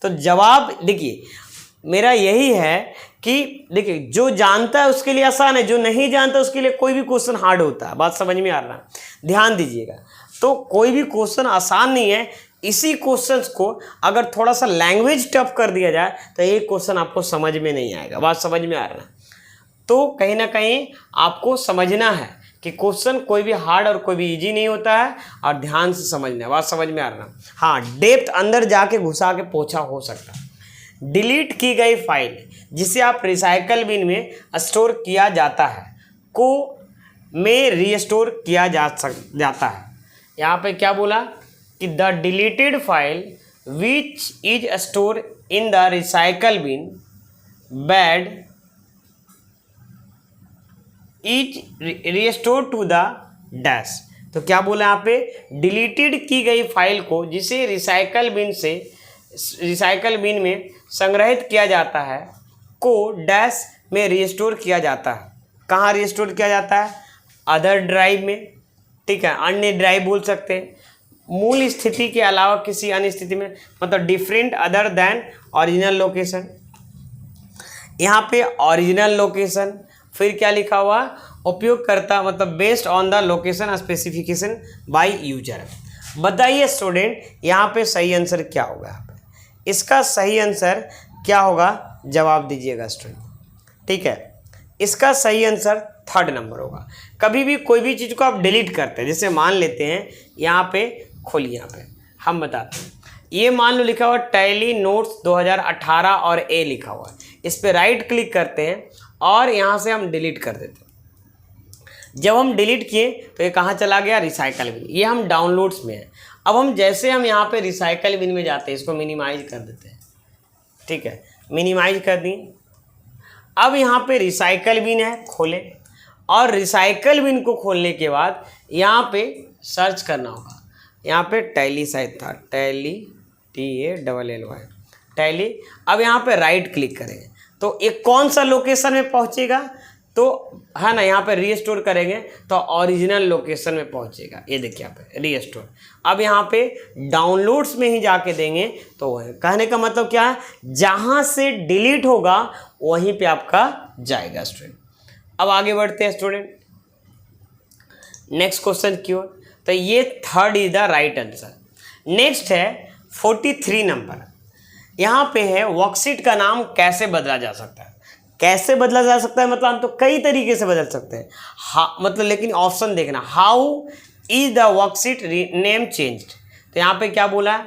तो जवाब देखिए मेरा यही है कि देखिए जो जानता है उसके लिए आसान है, जो नहीं जानता उसके लिए कोई भी क्वेश्चन हार्ड होता है। बात समझ में आ रहा है, ध्यान दीजिएगा। तो कोई भी क्वेश्चन आसान नहीं है, इसी क्वेश्चंस को अगर थोड़ा सा लैंग्वेज टफ कर दिया जाए तो ये क्वेश्चन आपको समझ में नहीं आएगा। बात समझ में आ रहा है, तो कहीं ना कहीं आपको समझना है कि क्वेश्चन कोई भी हार्ड और कोई भी इजी नहीं होता है, और ध्यान से समझना है। बात समझ में आ रहा है, हाँ, डेप्थ अंदर जाके घुसा के पोछा हो सकता है। डिलीट की गई फाइल जिसे आप रिसाइकल बिन में स्टोर किया जाता है को में रीस्टोर किया जाता है। यहाँ पे क्या बोला कि the deleted file which is store in the recycle bin bad is restore to the dash. तो क्या बोला यहाँ पे, डिलीटेड की गई फाइल को जिसे रिसाइकल बिन में संग्रहित किया जाता है को डैश में रिस्टोर किया जाता है। कहाँ रिस्टोर किया जाता है, अदर ड्राइव में, ठीक है, अन्य ड्राइव बोल सकते हैं, मूल स्थिति के अलावा किसी अन्य स्थिति में, मतलब different other than original location. यहाँ पे ओरिजिनल लोकेशन, फिर क्या लिखा हुआ, उपयोगकर्ता मतलब based on the location specification by user. बताइए स्टूडेंट यहाँ पे सही आंसर क्या होगा, यहाँ पे इसका सही आंसर क्या होगा, जवाब दीजिएगा स्टूडेंट, ठीक है। इसका सही आंसर 3rd नंबर होगा। कभी भी कोई भी चीज़ को आप डिलीट करते हैं, जैसे मान लेते हैं यहाँ पे खोलिए, यहाँ पे हम बताते हैं, ये मान लो लिखा हुआ टैली नोट्स 2018 और ए लिखा हुआ है, इस पर राइट क्लिक करते हैं और यहाँ से हम डिलीट कर देते हैं। जब हम डिलीट किए तो ये कहाँ चला गया, रिसाइकल बिन। ये हम डाउनलोड्स में है। अब हम जैसे हम यहाँ पे रिसाइकल बिन में जाते हैं, इसको मिनिमाइज कर देते हैं, ठीक है, मिनिमाइज कर दिए। अब यहाँ पे रिसाइकल बिन है, खोले, और रिसाइकल बिन को खोलने के बाद यहाँ पे सर्च करना होगा। यहाँ पे टैली शायद था, टैली TALLY टैली। अब यहाँ पे राइट क्लिक करेंगे तो ये कौन सा लोकेशन में पहुँचेगा, तो है ना, यहाँ पे रीस्टोर करेंगे तो ओरिजिनल लोकेशन में पहुँचेगा। ये देखिए यहाँ पे रीस्टोर। अब यहाँ पे डाउनलोड्स में ही जाके देंगे तो वो है, कहने का मतलब क्या है, जहाँ से डिलीट होगा वहीं पे आपका जाएगा स्टूडेंट। अब आगे बढ़ते हैं स्टूडेंट नेक्स्ट क्वेश्चन की ओर। तो ये 3rd is the right answer. Next है 43 नंबर। यहाँ पे है वर्कशीट का नाम कैसे बदला जा सकता है। कैसे बदला जा सकता है मतलब हम तो कई तरीके से बदल सकते हैं, मतलब लेकिन ऑप्शन देखना, how is the worksheet name changed. तो यहाँ पे क्या बोला है,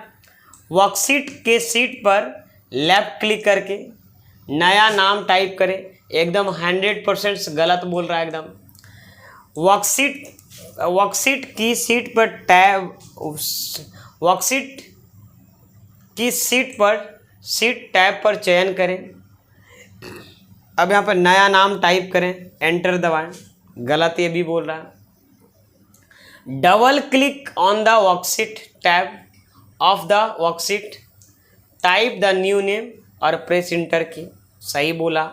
वर्कशीट के सीट पर लेफ्ट क्लिक करके नया नाम टाइप करें। एकदम 100% गलत बोल रहा है एकदम। वर्कशीट की सीट पर वर्कशीट की सीट टैब पर चयन करें। अब यहाँ पर नया नाम टाइप करें, एंटर दबाएं, गलत ये भी बोल रहा है। Double click on the worksheet tab of the worksheet, type the new name और प्रेस इंटर की, सही बोला।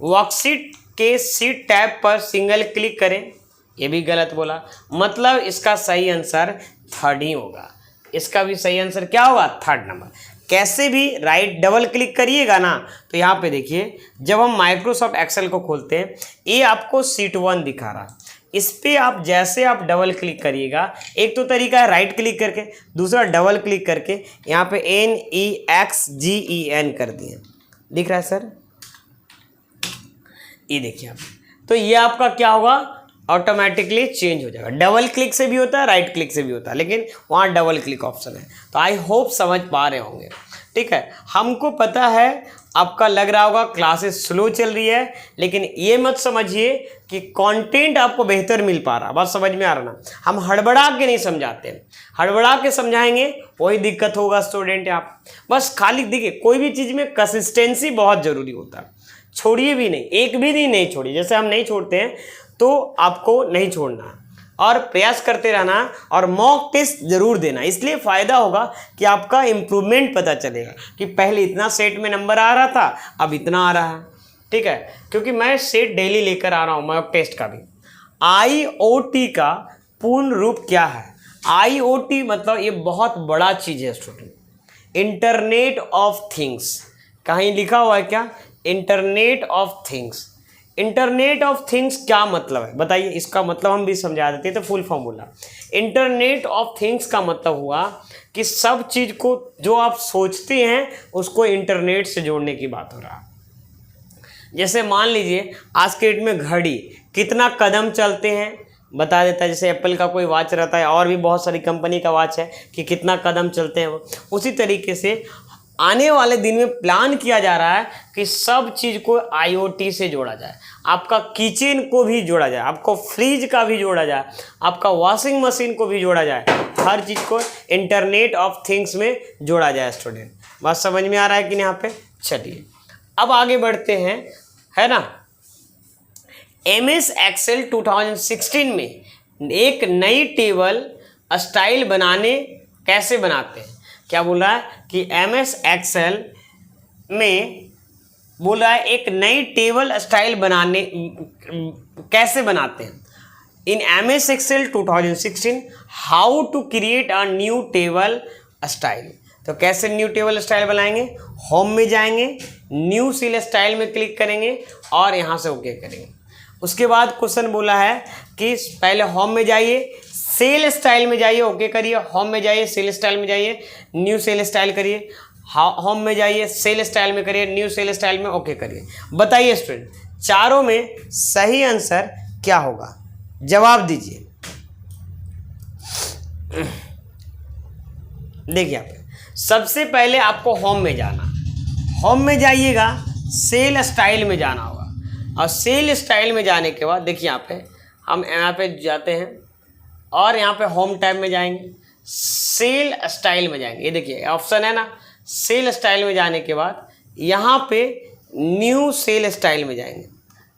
वर्कशीट के सीट टैब पर सिंगल क्लिक करें, ये भी गलत बोला। मतलब इसका सही आंसर 3rd ही होगा। इसका भी सही आंसर क्या होगा, 3rd नंबर। कैसे भी राइट डबल क्लिक करिएगा ना, तो यहाँ पे देखिए जब हम माइक्रोसॉफ्ट एक्सेल को खोलते हैं, ये आपको शीट 1 दिखा रहा है। इस पर आप जैसे आप डबल क्लिक करिएगा, एक तो तरीका है राइट क्लिक करके, दूसरा डबल क्लिक करके यहाँ पे NEXGEN कर दिए, दिख रहा है सर, ये देखिए आप। तो ये आपका क्या होगा, ऑटोमेटिकली चेंज हो जाएगा। डबल क्लिक से भी होता है, राइट क्लिक से भी होता है, लेकिन वहाँ डबल क्लिक ऑप्शन है। तो आई होप समझ पा रहे होंगे, ठीक है। हमको पता है आपका लग रहा होगा क्लासेस स्लो चल रही है, लेकिन ये मत समझिए कि कंटेंट आपको बेहतर मिल पा रहा, बात समझ में आ रहा ना। हम हड़बड़ा के नहीं समझाते, हड़बड़ा के समझाएंगे वही दिक्कत होगा स्टूडेंट। आप बस खाली देखिए, कोई भी चीज़ में कंसिस्टेंसी बहुत ज़रूरी होता है, छोड़िए भी नहीं, एक भी दिन नहीं छोड़िए। जैसे हम नहीं छोड़ते हैं तो आपको नहीं छोड़ना है और प्रयास करते रहना और मॉक टेस्ट जरूर देना। इसलिए फ़ायदा होगा कि आपका इम्प्रूवमेंट पता चलेगा कि पहले इतना सेट में नंबर आ रहा था, अब इतना आ रहा है, ठीक है। क्योंकि मैं सेट डेली लेकर आ रहा हूँ, मॉक टेस्ट का भी। IoT का पूर्ण रूप क्या है। IoT मतलब ये बहुत बड़ा चीज़ है स्टूडेंट, इंटरनेट ऑफ थिंग्स। कहीं लिखा हुआ है क्या, internet of things. Internet of things क्या मतलब है बताइए, इसका मतलब हम भी समझा देते हैं। तो full formula, internet of things का मतलब हुआ कि सब चीज़ को जो आप सोचते हैं उसको इंटरनेट से जोड़ने की बात हो रहा है। जैसे मान लीजिए आज के डेट में घड़ी कितना कदम चलते हैं बता देता है। जैसे एप्पल का कोई वॉच रहता है और भी बहुत सारी कंपनी का वॉच है कि कितना कदम चलते हैं वो। उसी तरीके से आने वाले दिन में प्लान किया जा रहा है कि सब चीज़ को IoT से जोड़ा जाए। आपका किचन को भी जोड़ा जाए, आपको फ्रिज का भी जोड़ा जाए, आपका वॉशिंग मशीन को भी जोड़ा जाए, हर चीज़ को इंटरनेट ऑफ थिंग्स में जोड़ा जाए स्टूडेंट। बात समझ में आ रहा है कि नहीं यहाँ पे? चलिए अब आगे बढ़ते हैं, है ना। MS एक्सेल 2016 में एक नई टेबल स्टाइल बनाने कैसे बनाते हैं? क्या बोला है कि MS एक्सेल में बोला है एक नई टेबल स्टाइल बनाने कैसे बनाते हैं। In MS Excel 2016 how to create a new table style. तो कैसे न्यू टेबल स्टाइल बनाएंगे? होम में जाएंगे, न्यू सेल स्टाइल में क्लिक करेंगे और यहाँ से ओके करेंगे। उसके बाद क्वेश्चन बोला है कि पहले होम में जाइए, सेल स्टाइल में जाइए, ओके करिए, होम में जाइए, सेल स्टाइल में जाइए, न्यू सेल स्टाइल करिए, होम में जाइए, सेल स्टाइल में करिए, न्यू सेल स्टाइल में ओके करिए। बताइए स्टूडेंट चारों में सही आंसर क्या होगा? जवाब दीजिए। देखिए आप सबसे पहले आपको होम में जाना, होम में जाइएगा, सेल स्टाइल में जाना होगा और सेल स्टाइल में जाने के बाद देखिए यहाँ पे हम यहाँ पे जाते हैं और यहाँ पे होम टैब में जाएंगे, सेल स्टाइल में जाएंगे। ये देखिए ऑप्शन है ना, सेल स्टाइल में जाने के बाद यहाँ पे न्यू सेल स्टाइल में जाएंगे,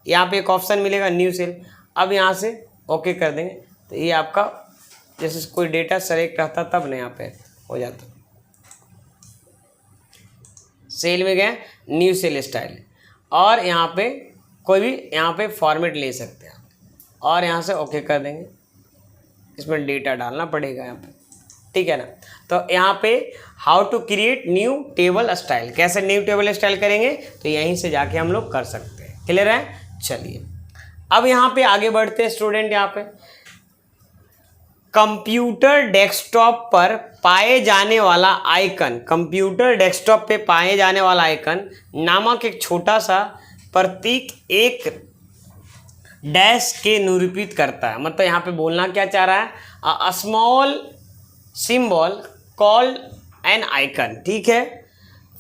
यहाँ पे एक ऑप्शन मिलेगा न्यू सेल। अब यहाँ से ओके कर देंगे तो ये आपका जैसे कोई डेटा सेलेक्ट रहता तब ना यहाँ पे हो जाता। सेल में गए, न्यू सेल स्टाइल और यहाँ पे कोई भी यहाँ पे फॉर्मेट ले सकते हैं और यहाँ से ओके कर देंगे। इसमें डेटा डालना पड़ेगा यहाँ पे, ठीक है ना। तो यहाँ पे how to create new table style, कैसे न्यू टेबल स्टाइल करेंगे तो यहीं से जाके हम लोग कर सकते हैं। क्लियर है? चलिए अब यहाँ पे आगे बढ़ते हैं स्टूडेंट। यहाँ पे कंप्यूटर डेस्कटॉप पर पाए जाने वाला आइकन, कंप्यूटर डेस्कटॉप पे पाए जाने वाला आइकन नामक एक छोटा सा प्रतीक एक डैश के निरूपित करता है। मतलब यहाँ पे बोलना क्या चाह रहा है? A small symbol called an icon, ठीक है,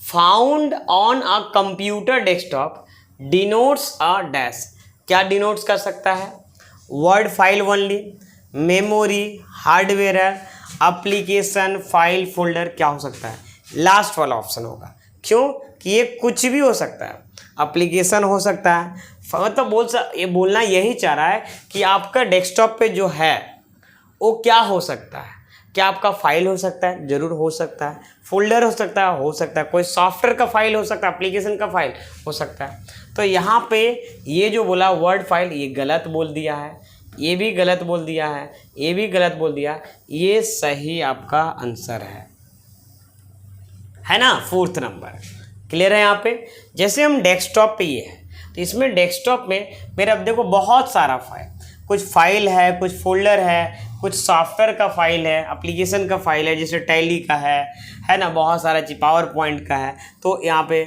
found on a computer desktop denotes a dash. क्या डिनोट्स कर सकता है? Word file only, memory, hardware, application, file, folder. क्या हो सकता है? लास्ट वाला ऑप्शन होगा। क्यों कि ये कुछ भी हो सकता है, एप्लीकेशन हो सकता है। मतलब ये बोलना यही चाह रहा है कि आपका डेस्कटॉप पे जो है वो क्या हो सकता है। क्या आपका फाइल हो सकता है? जरूर हो सकता है। फोल्डर हो सकता है? हो सकता है। कोई सॉफ्टवेयर का फाइल हो सकता है, एप्लीकेशन का फाइल हो सकता है। तो यहाँ पे ये जो बोला वर्ड फाइल, ये गलत बोल दिया है, ये भी गलत बोल दिया है, ये भी गलत बोल दिया। ये सही आपका आंसर है ना, 4th नंबर। क्लियर है? यहाँ पे जैसे हम डेस्कटॉप पे ये है तो इसमें डेस्कटॉप में मेरा अब देखो बहुत सारा फाइल, कुछ फाइल है, कुछ फोल्डर है, कुछ सॉफ्टवेयर का फाइल है, एप्लीकेशन का फाइल है, जैसे टैली का है ना, बहुत सारा चीज, पावर पॉइंट का है, तो यहाँ पे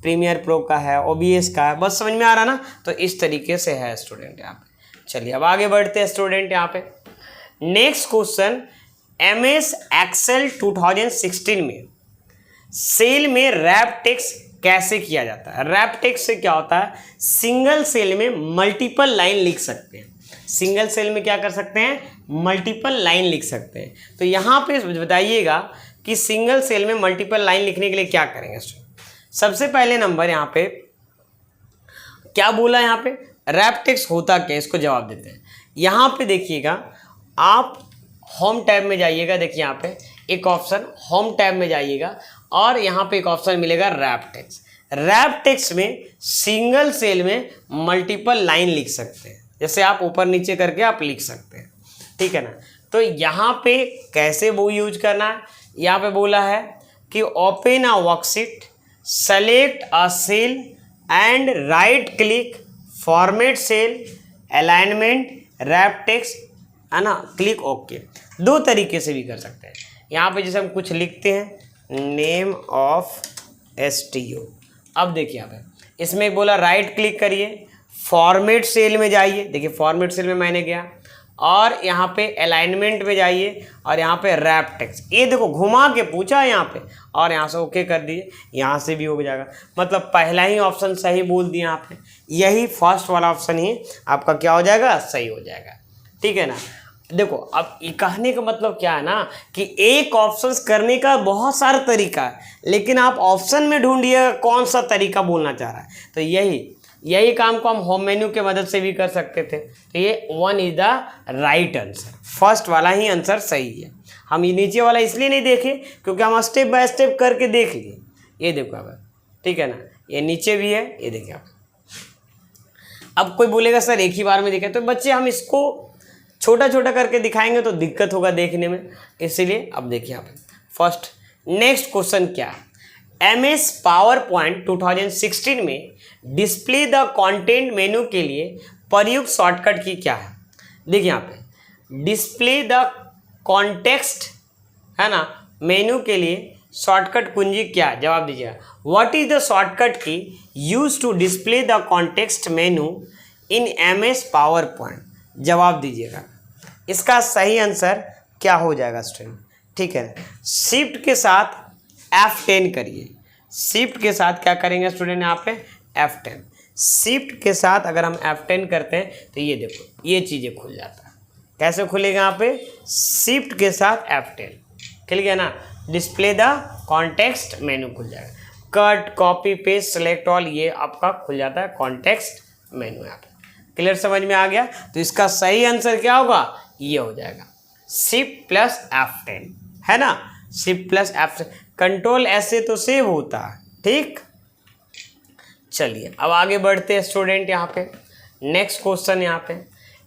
प्रीमियर प्रो का है, OBS का है। बस समझ में आ रहा ना? तो इस तरीके से है स्टूडेंट यहाँ पे। चलिए अब आगे बढ़ते हैं स्टूडेंट। यहाँ पे नेक्स्ट क्वेश्चन, MS एक्सेल 2016 में सेल में रैप टेक्स्ट कैसे किया जाता है? रैप टेक्स्ट से क्या होता है? सिंगल सेल में मल्टीपल लाइन लिख सकते हैं। सिंगल सेल में क्या कर सकते हैं? मल्टीपल लाइन लिख सकते हैं। तो यहाँ पे बताइएगा कि सिंगल सेल में मल्टीपल लाइन लिखने के लिए क्या करेंगे। सबसे पहले नंबर यहाँ पे क्या बोला? यहाँ पे रैप टेक्स्ट होता क्या, इसको जवाब देते हैं। यहाँ पे देखिएगा, आप होम टैब में जाइएगा, देखिए यहाँ पे एक ऑप्शन होम टैब में जाइएगा और यहाँ पे एक ऑप्शन मिलेगा रैप टेक्स्ट। रैप टेक्स्ट में सिंगल सेल में मल्टीपल लाइन लिख सकते हैं, जैसे आप ऊपर नीचे करके आप लिख सकते हैं, ठीक है ना। तो यहाँ पे कैसे वो यूज करना है? यहाँ पे बोला है कि open a worksheet, select a cell and right click, format cell, alignment, wrap text, है ना, क्लिक ओके। दो तरीके से भी कर सकते हैं। यहाँ पे जैसे हम कुछ लिखते हैं, नेम ऑफ STO। अब देखिए यहाँ पे इसमें बोला राइट क्लिक करिए, फॉर्मेट सेल में जाइए, देखिए फॉर्मेट सेल में मैंने गया और यहाँ पे अलाइनमेंट में जाइए और यहाँ पे रैप टेक्स्ट, ये देखो घुमा के पूछा है यहाँ पे और यहाँ से ओके कर दीजिए, यहाँ से भी हो जाएगा। मतलब पहला ही ऑप्शन सही बोल दिया आपने, यही फर्स्ट वाला ऑप्शन ही आपका क्या हो जाएगा, सही हो जाएगा। ठीक है ना। देखो अब ये कहने का मतलब क्या है ना कि एक ऑप्शन करने का बहुत सारा तरीका है, लेकिन आप ऑप्शन में ढूंढिएगा कौन सा तरीका बोलना चाह रहा है। तो यही काम को हम होम मेन्यू के मदद से भी कर सकते थे। तो ये 1 is the right answer, first वाला ही आंसर सही है। हम ये नीचे वाला इसलिए नहीं देखे क्योंकि हम स्टेप बाय स्टेप करके देख लिए। ये देखो अब, ठीक है ना, ये नीचे भी है, ये देखिए आप। अब कोई बोलेगा सर एक ही बार में दिखे, तो बच्चे हम इसको छोटा छोटा करके दिखाएंगे तो दिक्कत होगा देखने में, इसीलिए अब देखिए आप फर्स्ट नेक्स्ट क्वेश्चन क्या है। MS PowerPoint 2016 में डिस्प्ले द कंटेंट मेनू के लिए प्रयुक्त शॉर्टकट की क्या है। देखिए यहाँ पे डिस्प्ले द कॉन्टेक्स्ट है ना मेनू के लिए शॉर्टकट कुंजी क्या है, जवाब दीजिएगा। What is the shortcut key use to display the context menu in MS PowerPoint, जवाब दीजिएगा। इसका सही आंसर क्या हो जाएगा स्टूडेंट, ठीक है। शिफ्ट के साथ F10 करिए, शिफ्ट के साथ क्या करेंगे स्टूडेंट, यहाँ पे F10। शिफ्ट के साथ अगर हम F10 करते हैं तो ये देखो ये चीज़ें खुल जाता है। कैसे खुलेगा यहाँ पे, शिफ्ट के साथ F10 खुल गया ना, डिस्प्ले द कॉन्टेक्स्ट मेनू खुल जाएगा। Cut copy paste select all ये आपका खुल जाता है कॉन्टेक्स्ट मेनू। यहाँ पे क्लियर समझ में आ गया। तो इसका सही आंसर क्या होगा, ये हो जाएगा शिफ्ट प्लस F10 है ना, शिफ्ट प्लस F10। कंट्रोल ऐसे तो सेव होता है, ठीक। चलिए अब आगे बढ़ते हैं स्टूडेंट। यहाँ पे नेक्स्ट क्वेश्चन, यहाँ पे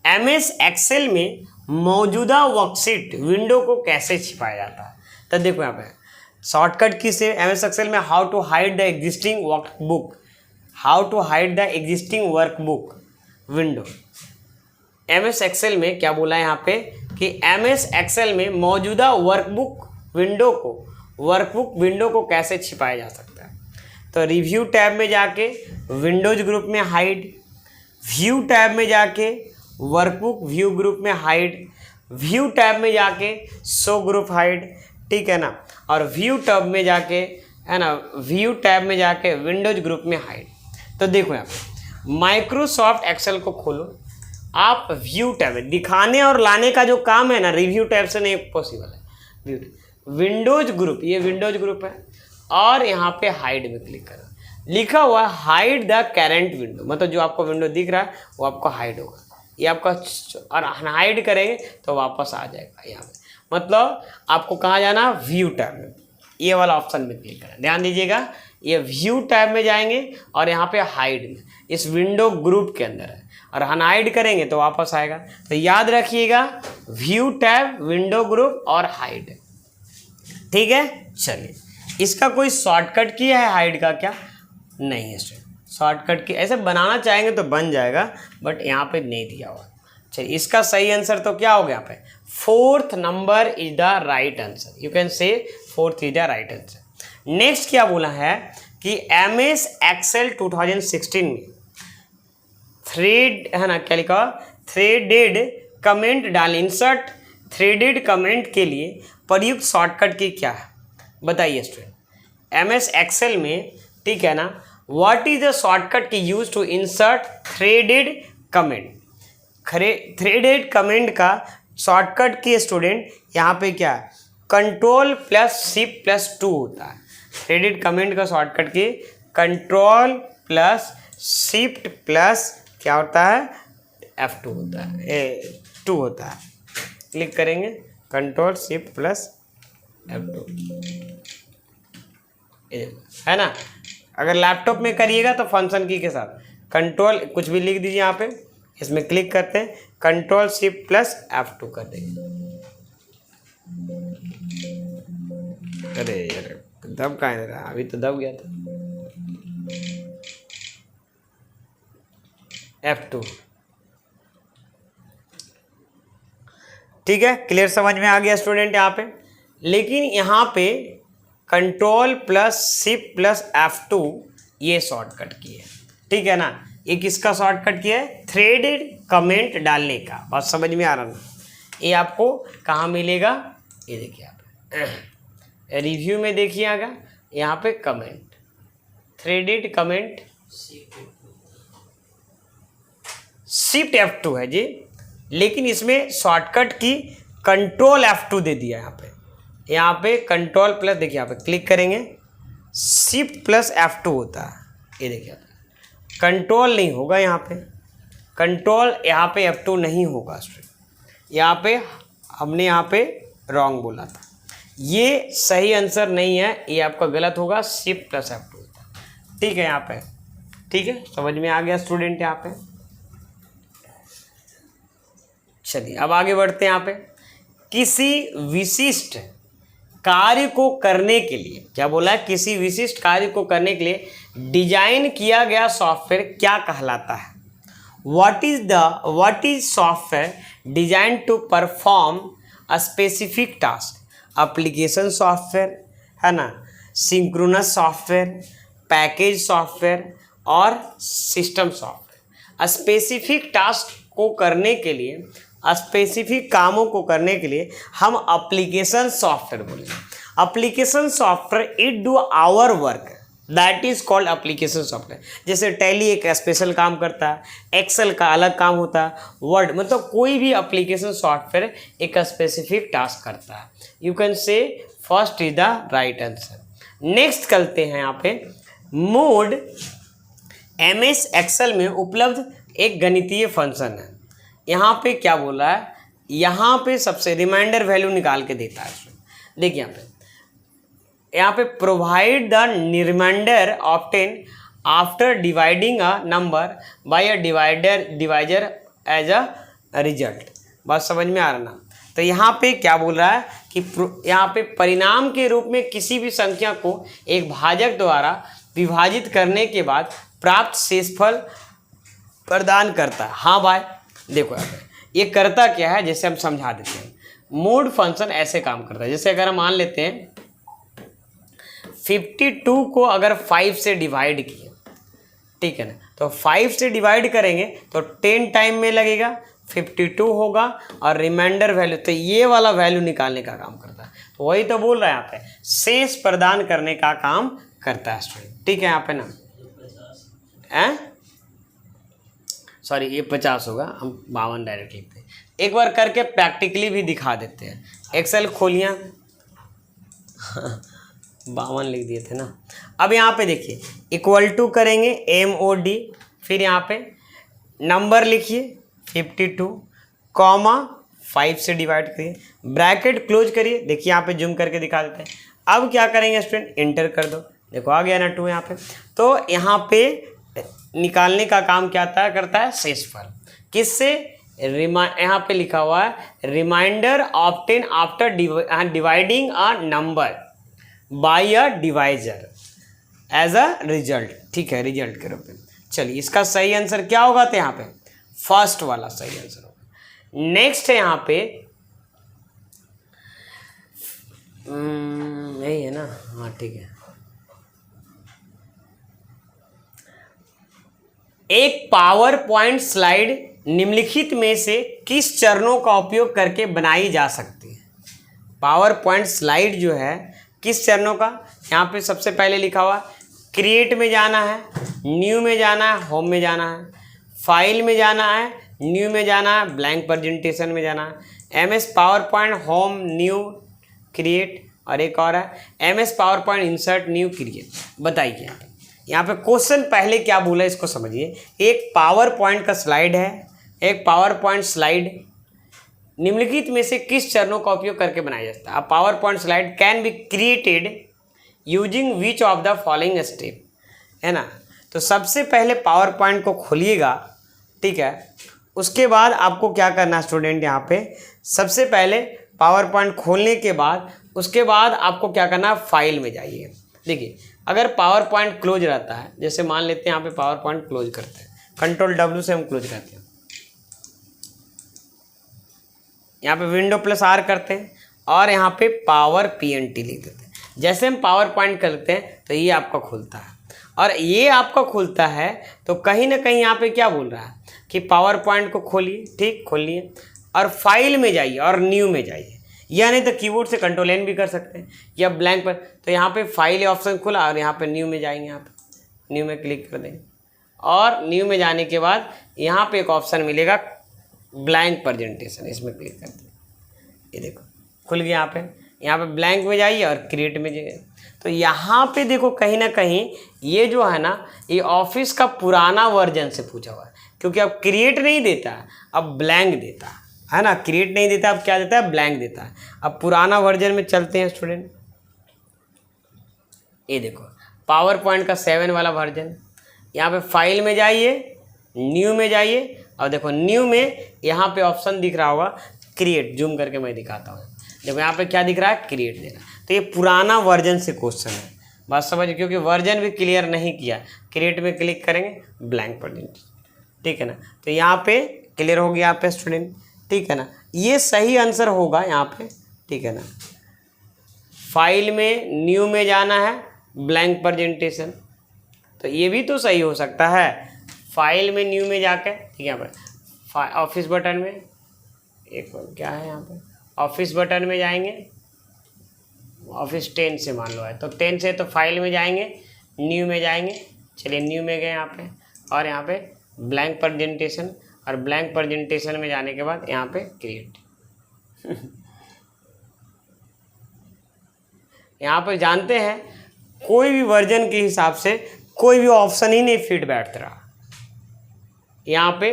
MS एक्सेल में मौजूदा वर्कशीट विंडो को कैसे छिपाया जाता है। तो देखो यहाँ पे शॉर्टकट की से MS एक्सेल में how to hide the existing workbook, how to hide the existing workbook window. MS Excel में क्या बोला है यहाँ पे कि MS एक्सेल में मौजूदा वर्कबुक विंडो को कैसे छिपाया जा सकता है। तो रिव्यू टैब में जाके विंडोज ग्रुप में हाइड, व्यू टैब में जाके वर्कबुक व्यू ग्रुप में हाइड, व्यू टैब में जाके शो ग्रुप हाइड, ठीक है ना, और व्यू टैब में जाके है ना, व्यू टैब में जाके विंडोज ग्रुप में हाइड। तो देखो यहाँ पे माइक्रोसॉफ्ट एक्सेल को खोलो आप, व्यू टैब में दिखाने और लाने का जो काम है ना रिव्यू टैब से नहीं पॉसिबल है। विंडोज ग्रुप, ये विंडोज ग्रुप है और यहाँ पे हाइड में क्लिक करो, लिखा हुआ हाइड द करेंट विंडो, मतलब जो आपको विंडो दिख रहा है वो आपको हाइड होगा, ये आपका, और हाइड करेंगे तो वापस आ जाएगा यहाँ पे। मतलब आपको कहाँ जाना, व्यू टैब में, ये वाला ऑप्शन में क्लिक करना, ध्यान दीजिएगा। ये व्यू टैब में जाएंगे और यहाँ पे हाइड में इस विंडो ग्रुप के अंदर है, और अनहाइड करेंगे तो वापस आएगा। तो याद रखिएगा व्यू टैब, विंडो ग्रुप और हाइड, ठीक है। चलिए इसका कोई शॉर्टकट की है हाइड का क्या, नहीं है स्टूडेंट, शॉर्टकट की ऐसे बनाना चाहेंगे तो बन जाएगा बट यहाँ पे नहीं दिया हुआ। चलिए इसका सही आंसर तो क्या हो गया यहाँ पे, 4th number is the right answer, you can say 4th is the right answer. Next क्या बोला है कि MS एक्सेल 2016 में थ्रेड है ना, क्या लिखा, थ्रेडेड कमेंट डाल, इंसर्ट थ्रेडेड कमेंट के लिए प्रयुक्त शॉर्टकट की क्या है, बताइए स्टूडेंट। MS एक्सेल में, ठीक है ना, what is the shortcut key use to insert threaded comment. Threaded comment का शॉर्टकट की स्टूडेंट यहाँ पे क्या है, कंट्रोल प्लस शिफ्ट प्लस 2 होता है। थ्रेडेड कमेंट का शॉर्टकट की कंट्रोल प्लस शिफ्ट प्लस क्या होता है, F2 होता है, 2 होता है। क्लिक करेंगे कंट्रोल शिफ्ट प्लस F2 है ना। अगर लैपटॉप में करिएगा तो फंक्शन की के साथ कंट्रोल कुछ भी लिख दीजिए, यहाँ पे इसमें क्लिक करते हैं कंट्रोल शिफ्ट प्लस F2 कर देंगे। अरे यार दब कहाँ है, अभी तो दब गया था, F2, ठीक है। क्लियर समझ में आ गया स्टूडेंट यहाँ पे। लेकिन यहाँ पे control plus shift plus F2 ये शॉर्टकट की है, ठीक है ना। ये किसका शॉर्टकट किया है? थ्रेडेड कमेंट डालने का। बात समझ में आ रहा ना? ये आपको कहाँ मिलेगा? ये देखिए आप रिव्यू में देखिए आगा, यहाँ पे comment, threaded comment, shift F2 है जी, लेकिन इसमें शॉर्टकट की कंट्रोल F2 दे दिया। यहाँ पे कंट्रोल प्लस, देखिए यहाँ पे क्लिक करेंगे, शिफ्ट प्लस F2 होता है। ये देखिए कंट्रोल नहीं होगा यहाँ पे, कंट्रोल यहाँ पे F2 नहीं होगा। यहाँ पे हमने यहाँ पे रॉन्ग बोला था, ये सही आंसर नहीं है, ये आपका गलत होगा, शिफ्ट प्लस F2 होता है। ठीक है यहाँ पे, ठीक है, समझ में आ गया स्टूडेंट यहाँ पे। चलिए अब आगे बढ़ते हैं। यहाँ पे किसी विशिष्ट कार्य को करने के लिए, क्या बोला है? किसी विशिष्ट कार्य को करने के लिए डिजाइन किया गया सॉफ्टवेयर क्या कहलाता है? What is software design to perform a specific task? Application software है ना, सिंक्रोनस सॉफ्टवेयर, पैकेज सॉफ्टवेयर और सिस्टम सॉफ्टवेयर। स्पेसिफिक टास्क को करने के लिए, स्पेसिफिक कामों को करने के लिए हम एप्लीकेशन सॉफ्टवेयर बोलेंगे। Application software it do our work, that is called application software. जैसे टैली एक स्पेशल काम करता है, एक्सेल का अलग काम होता है, वर्ड, मतलब कोई भी एप्लीकेशन सॉफ्टवेयर एक स्पेसिफिक टास्क करता है। You can say first is the right answer. Next करते हैं यहाँ पे, मोड MS एक्सेल में उपलब्ध एक गणितीय फंक्शन है। यहाँ पे क्या बोला है? यहाँ पे सबसे रिमाइंडर वैल्यू निकाल के देता है। देखिए यहाँ पे provide the remainder obtain after dividing a number by a divisor as a result. बात समझ में आ रहा ना? तो यहाँ पे क्या बोल रहा है कि यहाँ पे परिणाम के रूप में किसी भी संख्या को एक भाजक द्वारा विभाजित करने के बाद प्राप्त शेषफल प्रदान करता है। हाँ भाई देखो यहाँ पे ये करता क्या है, जैसे हम समझा देते हैं। मोड फंक्शन ऐसे काम करता है, जैसे अगर हम मान लेते हैं 52 को अगर 5 से डिवाइड किए, ठीक है ना, तो 5 से डिवाइड करेंगे तो 10 टाइम में लगेगा, 52 होगा और रिमाइंडर वैल्यू, तो ये वाला वैल्यू निकालने का काम करता है। तो वही तो बोल रहा है यहाँ पे, शेष प्रदान करने का काम करता है स्टूडेंट। ठीक है यहाँ पे ना, सॉरी ये 50 होगा, हम 52 डायरेक्ट लिखते हैं। एक बार करके प्रैक्टिकली भी दिखा देते हैं। एक्सेल खोलिए 52 लिख दिए थे ना। अब यहाँ पे देखिए इक्वल टू करेंगे MOD, फिर यहाँ पे नंबर लिखिए 52 कॉमा 5 से डिवाइड करिए, ब्रैकेट क्लोज करिए। देखिए यहाँ पे जूम करके दिखा देते हैं। अब क्या करेंगे स्टूडेंट, इंटर कर दो, देखो आ गया ना 2 यहाँ पे। तो यहाँ पे निकालने का काम क्या करता है? शेषफल। किससे? यहाँ पे लिखा हुआ है remainder obtain after dividing a number by a divisor as a result. ठीक है, रिजल्ट के रूप में। चलिए इसका सही आंसर क्या होगा? तो यहाँ पे फर्स्ट वाला सही आंसर होगा। नेक्स्ट है यहाँ पे यही है ना, हाँ ठीक है। एक पावर पॉइंट स्लाइड निम्नलिखित में से किस चरणों का उपयोग करके बनाई जा सकती है? पावर पॉइंट स्लाइड जो है किस चरणों का? यहाँ पे सबसे पहले लिखा हुआ क्रिएट में जाना है, न्यू में जाना है, होम में जाना है, फाइल में जाना है, न्यू में जाना है, ब्लैंक प्रेजेंटेशन में जाना है, MS power point, home, new, create, और एक और है MS power point, insert, new, create. बताइए यहाँ पे क्वेश्चन पहले क्या बोला इसको समझिए। एक पावर पॉइंट का स्लाइड है, एक पावर पॉइंट स्लाइड निम्नलिखित में से किस चरणों का उपयोग करके बनाया जाता है? Power point slide can be created using which of the following step, है ना। तो सबसे पहले पावर पॉइंट को खोलिएगा, ठीक है। उसके बाद आपको क्या करना है स्टूडेंट, यहाँ पे सबसे पहले पावर पॉइंट खोलने के बाद उसके बाद आपको क्या करना है, फाइल में जाइए। देखिए अगर पावर पॉइंट क्लोज रहता है, जैसे मान लेते हैं यहाँ पे पावर पॉइंट क्लोज करते हैं, कंट्रोल W से हम क्लोज करते हैं, यहाँ पे विंडो +R करते हैं और यहाँ पे पावर PNT लिख देते हैं। जैसे हम पावर पॉइंट करते हैं तो ये आपका खुलता है। और ये आपका खुलता है तो कहीं ना कहीं यहाँ पे क्या बोल रहा है कि पावर पॉइंट को खोलिए, ठीक, खोलिए और फाइल में जाइए और न्यू में जाइए, या नहीं तो कीबोर्ड से कंट्रोल एन भी कर सकते हैं या ब्लैंक पर। तो यहाँ पे फाइल ऑप्शन खुला और यहाँ पे न्यू में जाएंगे, यहाँ पे न्यू में क्लिक कर देंगे और न्यू में जाने के बाद यहाँ पे एक ऑप्शन मिलेगा ब्लैंक प्रेजेंटेशन, इसमें क्लिक कर देंगे। ये देखो खुल गया यहाँ पे ब्लैंक में जाइए और क्रिएट में जाइए। तो यहाँ पे देखो कहीं ना कहीं ये जो है ना ये ऑफिस का पुराना वर्जन से पूछा हुआ है, क्योंकि अब क्रिएट नहीं देता है, अब ब्लैंक देता है ना। क्रिएट नहीं देता, अब क्या देता है, ब्लैंक देता है। अब पुराना वर्जन में चलते हैं स्टूडेंट। ये देखो पावर पॉइंट का 7 वाला वर्जन। यहाँ पे फाइल में जाइए, न्यू में जाइए और देखो न्यू में यहाँ पे ऑप्शन दिख रहा होगा क्रिएट। जूम करके मैं दिखाता हूँ, देखो यहाँ पे क्या दिख रहा है, क्रिएट देना। तो ये पुराना वर्जन से क्वेश्चन है, बात समझ, क्योंकि वर्जन भी क्लियर नहीं किया। क्रिएट में क्लिक करेंगे, ब्लैंक प्रेजेंट, ठीक है ना। तो यहाँ पे क्लियर हो गया यहाँ पे स्टूडेंट, ठीक है ना। ये सही आंसर होगा यहाँ पे, ठीक है ना। फाइल में न्यू में जाना है, ब्लैंक प्रेजेंटेशन, तो ये भी तो सही हो सकता है। फाइल में न्यू में जाके, ठीक है, यहाँ पर ऑफिस बटन में एक क्या है, यहाँ पे ऑफिस बटन में जाएंगे, ऑफिस 10 से मान लो है तो 10 से तो फाइल में जाएंगे, न्यू में जाएंगे। चलिए न्यू में गए यहाँ पे और यहाँ पे ब्लैंक प्रेजेंटेशन, और ब्लैंक प्रेजेंटेशन में जाने के बाद यहाँ पे क्रिएट। यहाँ पे जानते हैं कोई भी वर्जन के हिसाब से कोई भी ऑप्शन ही नहीं फिट बैठ रहा। यहाँ पे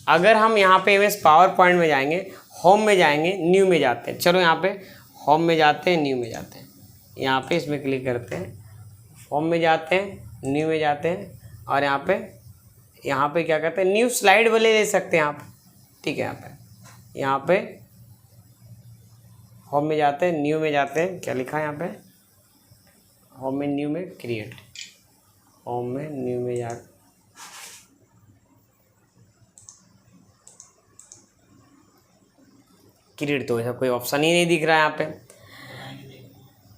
अगर हम यहाँ पे एमएस पावर पॉइंट में जाएंगे, होम में जाएंगे, न्यू में जाते हैं। चलो यहाँ पे होम में जाते हैं, न्यू में जाते हैं, यहाँ पे इसमें क्लिक करते हैं, होम में जाते हैं, न्यू में जाते हैं और यहाँ पे क्या करते हैं, न्यू स्लाइड वाले ले सकते हैं आप, ठीक है। यहाँ पे होम में जाते हैं, न्यू में जाते हैं, क्या लिखा है यहाँ पे, होम में न्यू में क्रिएट, होम में न्यू में जा क्रिएट। तो ऐसा कोई ऑप्शन ही नहीं दिख रहा है यहाँ पे,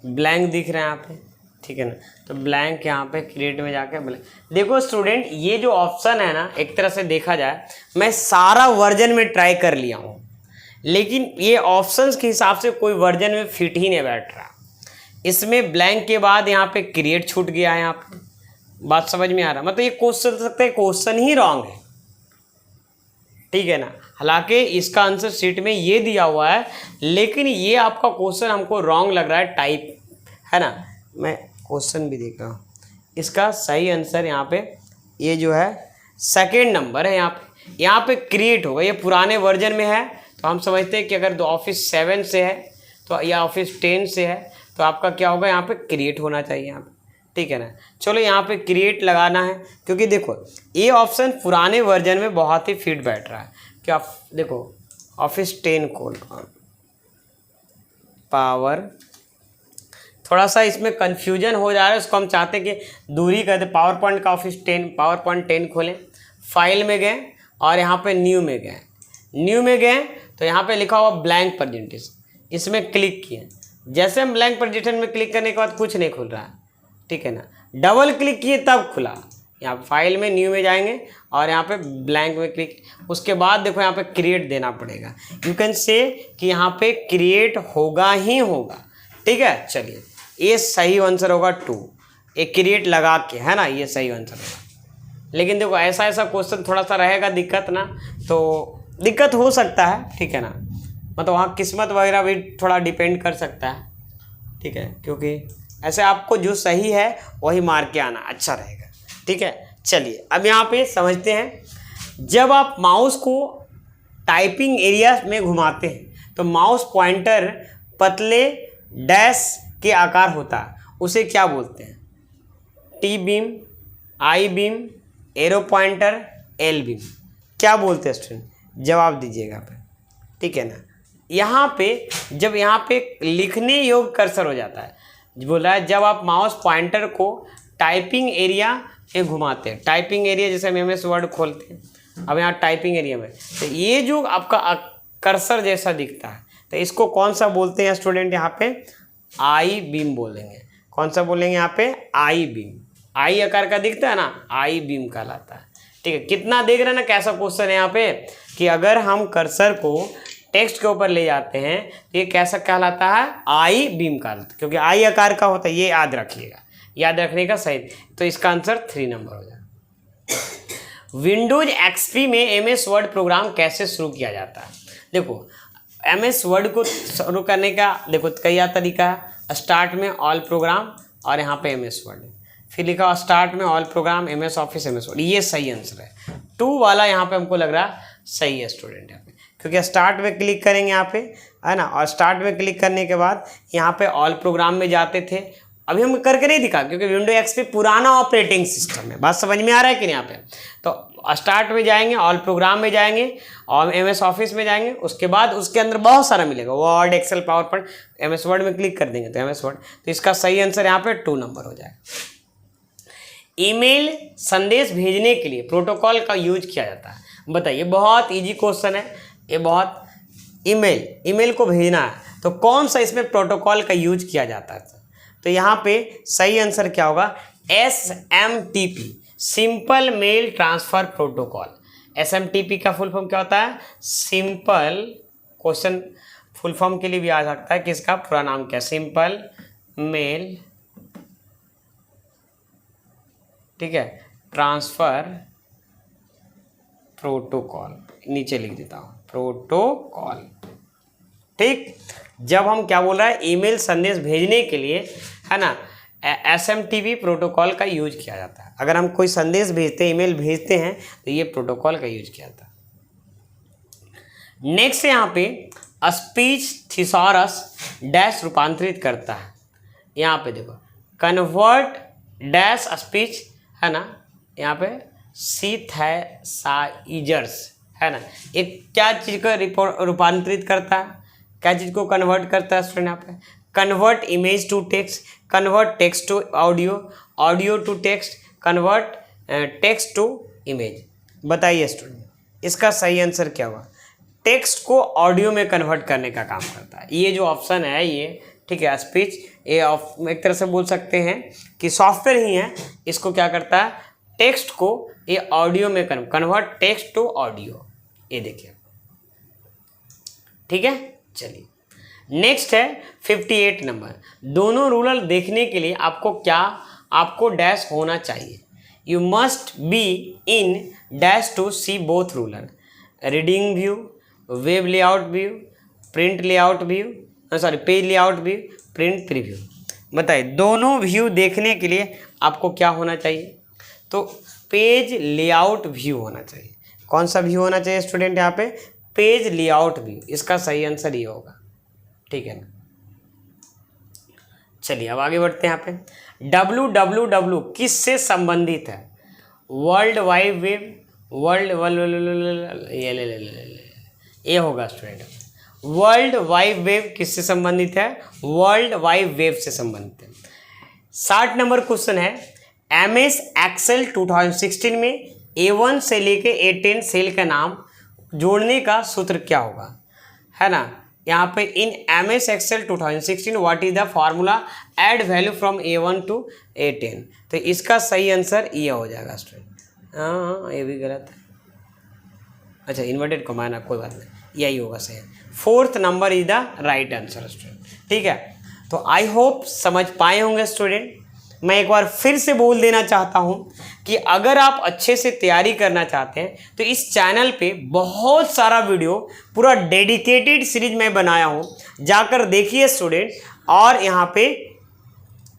ब्लैंक दिख रहा है यहाँ पे, ठीक है ना। तो ब्लैंक यहाँ पे क्रिएट में जाके ब्लैंक। देखो स्टूडेंट ये जो ऑप्शन है ना, एक तरह से देखा जाए मैं सारा वर्जन में ट्राई कर लिया हूँ, लेकिन ये ऑप्शंस के हिसाब से कोई वर्जन में फिट ही नहीं बैठ रहा। इसमें ब्लैंक के बाद यहाँ पे क्रिएट छूट गया है, यहाँ पे बात समझ में आ रहा। मतलब ये क्वेश्चन सकते हैं क्वेश्चन ही रॉन्ग है, ठीक है ना। हालांकि इसका आंसर शीट में ये दिया हुआ है, लेकिन ये आपका क्वेश्चन हमको रॉन्ग लग रहा है, टाइप है ना। मैं क्वेश्चन भी देख रहा हूँ, इसका सही आंसर यहाँ पे ये जो है सेकेंड नंबर है। यहाँ पे क्रिएट होगा, ये पुराने वर्जन में है तो हम समझते हैं कि अगर ऑफिस 7 से है तो या ऑफिस 10 से है तो आपका क्या होगा, यहाँ पे क्रिएट होना चाहिए यहाँ पे, ठीक है ना। चलो यहाँ पे क्रिएट लगाना है, क्योंकि देखो ये ऑप्शन पुराने वर्जन में बहुत ही फिट बैठ रहा है। क्या देखो ऑफिस 10 खोल, पावर, थोड़ा सा इसमें कन्फ्यूजन हो जा रहा है, उसको हम चाहते हैं कि दूरी कर दे। पावर पॉइंट का ऑफिस 10, पावर पॉइंट 10 खोलें, फाइल में गए और यहाँ पे न्यू में गए, न्यू में गए तो यहाँ पे लिखा हुआ ब्लैंक प्रेजेंटेशन, इसमें क्लिक किए। जैसे हम ब्लैंक प्रेजेंटेशन में क्लिक करने के बाद कुछ नहीं खुल रहा है, ठीक है ना। डबल क्लिक किए तब खुला। यहाँ फाइल में न्यू में जाएंगे और यहाँ पे ब्लैंक में क्लिक, उसके बाद देखो यहाँ पे क्रिएट देना पड़ेगा। यू कैन से कि यहाँ पे क्रिएट होगा ही होगा, ठीक है। चलिए ये सही आंसर होगा 2, एक क्रिएट लगा के, है ना, ये सही आंसर होगा। लेकिन देखो ऐसा क्वेश्चन थोड़ा सा रहेगा दिक्कत ना, तो दिक्कत हो सकता है, ठीक है ना। मतलब वहाँ किस्मत वगैरह भी थोड़ा डिपेंड कर सकता है, ठीक है, क्योंकि ऐसे आपको जो सही है वही मार के आना अच्छा रहेगा, ठीक है। चलिए अब यहाँ पे समझते हैं, जब आप माउस को टाइपिंग एरिया में घुमाते हैं तो माउस पॉइंटर पतले डैश के आकार होता है, उसे क्या बोलते हैं, T beam, I beam, arrow pointer, L beam, क्या बोलते हैं स्टूडेंट, जवाब दीजिएगा पे, ठीक है ना। यहाँ पे जब यहाँ पे लिखने योग्य कर्सर हो जाता है, बोल रहा है जब आप माउस पॉइंटर को टाइपिंग एरिया में घुमाते हैं, टाइपिंग एरिया जैसे हम एमएस वर्ड खोलते हैं, अब यहाँ टाइपिंग एरिया में तो ये जो आपका कर्सर जैसा दिखता है तो इसको कौन सा बोलते हैं स्टूडेंट, यहाँ पे आई बीम बोलेंगे। कौन सा बोलेंगे यहाँ पे, आई बीम, आई आकार का दिखता है ना, आई बीम कहलाता है। ठीक है, कितना देख रहे हैं ना कैसा क्वेश्चन है यहाँ पे कि अगर हम कर्सर को टेक्स्ट के ऊपर ले जाते हैं तो ये कैसा कहलाता है, आई बीम कहलाता है, क्योंकि आई आकार का होता है, ये याद रखिएगा, याद रखने का सही। तो इसका आंसर 3 नंबर हो जाएगा। विंडोज एक्सपी में एमएस वर्ड प्रोग्राम कैसे शुरू किया जाता है? देखो एमएस वर्ड को शुरू करने का देखो कई तरीका है। स्टार्ट में ऑल प्रोग्राम और यहाँ पे एमएस वर्ड, फिर लिखा स्टार्ट में all programme MS office MS word, ये सही आंसर है। 2 वाला यहाँ पे हमको लग रहा सही है स्टूडेंट यहाँ पे, क्योंकि स्टार्ट में क्लिक करेंगे यहाँ पे, है ना, और स्टार्ट में क्लिक करने के बाद यहाँ पे ऑल प्रोग्राम में जाते थे। अभी हम करके नहीं दिखा क्योंकि विंडो एक्सपी पुराना ऑपरेटिंग सिस्टम है। बात समझ में आ रहा है कि नहीं यहाँ पे? तो स्टार्ट में जाएंगे, ऑल प्रोग्राम में जाएंगे और एमएस ऑफिस में जाएंगे, उसके बाद उसके अंदर बहुत सारा मिलेगा, word Excel PowerPoint, MS word में क्लिक कर देंगे तो एमएस वर्ड। तो इसका सही आंसर यहाँ पे 2 नंबर हो जाएगा। ईमेल संदेश भेजने के लिए प्रोटोकॉल का यूज किया जाता है, बताइए। बहुत इजी क्वेश्चन है ये, बहुत ईमेल को भेजना है तो कौन सा इसमें प्रोटोकॉल का यूज किया जाता है? तो यहाँ पे सही आंसर क्या होगा, SMTP, simple mail transfer protocol. SMTP का फुल फॉर्म क्या होता है? सिंपल, क्वेश्चन फुल फॉर्म के लिए भी आ सकता है कि इसका पूरा नाम क्या है, सिंपल मेल, ठीक है, ट्रांसफर प्रोटोकॉल, नीचे लिख देता हूँ प्रोटोकॉल। ठीक, जब हम क्या बोल रहा है, ईमेल संदेश भेजने के लिए, है ना, SMTP प्रोटोकॉल का यूज किया जाता है। अगर हम कोई संदेश भेजते हैं, ईमेल भेजते हैं तो ये प्रोटोकॉल का यूज किया जाता है। नेक्स्ट यहाँ पे स्पीच थिसॉरस डैश रूपांतरित करता है। यहाँ पे देखो कन्वर्ट डैश स्पीच, है ना, यहाँ पे सिंथेसाइजर्स, है ना, एक क्या चीज़ को रूपांतरित करता है, क्या चीज़ को कन्वर्ट करता है स्टूडेंट? यहाँ पे convert image to text, convert text to audio, audio to text, convert text to image. बताइए स्टूडेंट इसका सही आंसर क्या हुआ? टेक्स्ट को ऑडियो में कन्वर्ट करने का काम करता है ये जो ऑप्शन है ये, ठीक है। स्पीच ये एक तरह से बोल सकते हैं कि सॉफ्टवेयर ही है, इसको क्या करता है, टेक्स्ट को ये ऑडियो में कन्वर्ट टेक्स्ट टू ऑडियो, ये देखिए, ठीक है। चलिए नेक्स्ट है 58 नंबर। दोनों रूलर देखने के लिए आपको डैश होना चाहिए। You must be in dash to see both ruler, reading view, web layout view, print layout view, sorry page layout view, print preview. बताइए दोनों व्यू देखने के लिए आपको क्या होना चाहिए? तो पेज लेआउट व्यू होना चाहिए। कौन सा व्यू होना चाहिए स्टूडेंट? यहाँ पे पेज लेआउट व्यू, इसका सही आंसर ये होगा, ठीक है ना। चलिए अब आगे बढ़ते हैं। यहाँ पे www किससे संबंधित है? वर्ल्ड वाइड वेब, ये होगा स्टूडेंट। वर्ल्ड वाइड वेब किससे संबंधित है? वर्ल्ड वाइड वेब से संबंधित है। 60 नंबर क्वेश्चन है, MS एक्सेल 2016 में A1 से लेके A10 सेल का नाम जोड़ने का सूत्र क्या होगा, है ना। यहाँ पे in MS Excel 2016 what is the formula add value from A1 to A10। तो इसका सही आंसर ये हो जाएगा स्टूडेंट। हाँ ये भी गलत है, अच्छा इन्वर्टेड कमाना, कोई बात नहीं, यही होगा सही। 4th number is the right answer student, ठीक है। तो आई होप समझ पाए होंगे स्टूडेंट। मैं एक बार फिर से बोल देना चाहता हूं कि अगर आप अच्छे से तैयारी करना चाहते हैं तो इस चैनल पे बहुत सारा वीडियो, पूरा डेडिकेटेड सीरीज मैं बनाया हूं, जाकर देखिए स्टूडेंट, और यहाँ पे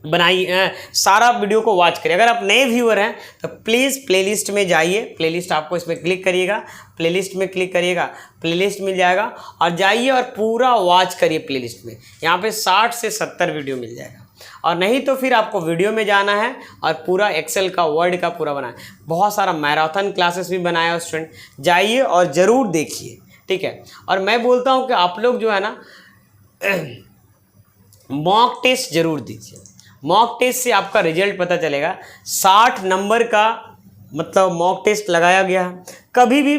बनाइए, सारा वीडियो को वॉच करिए। अगर आप नए व्यूअर हैं तो प्लीज़ प्लेलिस्ट में जाइए, प्लेलिस्ट आपको इसमें क्लिक करिएगा, प्लेलिस्ट में क्लिक करिएगा, प्लेलिस्ट मिल जाएगा, और जाइए और पूरा वॉच करिए प्लेलिस्ट में। यहाँ पे 60 से 70 वीडियो मिल जाएगा। और नहीं तो फिर आपको वीडियो में जाना है और पूरा एक्सेल का, वर्ड का पूरा बनाए। बहुत सारा मैराथन क्लासेस भी बनाया है स्टूडेंट, जाइए और ज़रूर देखिए, ठीक है। और मैं बोलता हूँ कि आप लोग जो है ना मॉक टेस्ट ज़रूर दीजिए। मॉक टेस्ट से आपका रिजल्ट पता चलेगा। 60 नंबर का मतलब मॉक टेस्ट लगाया गया है। कभी भी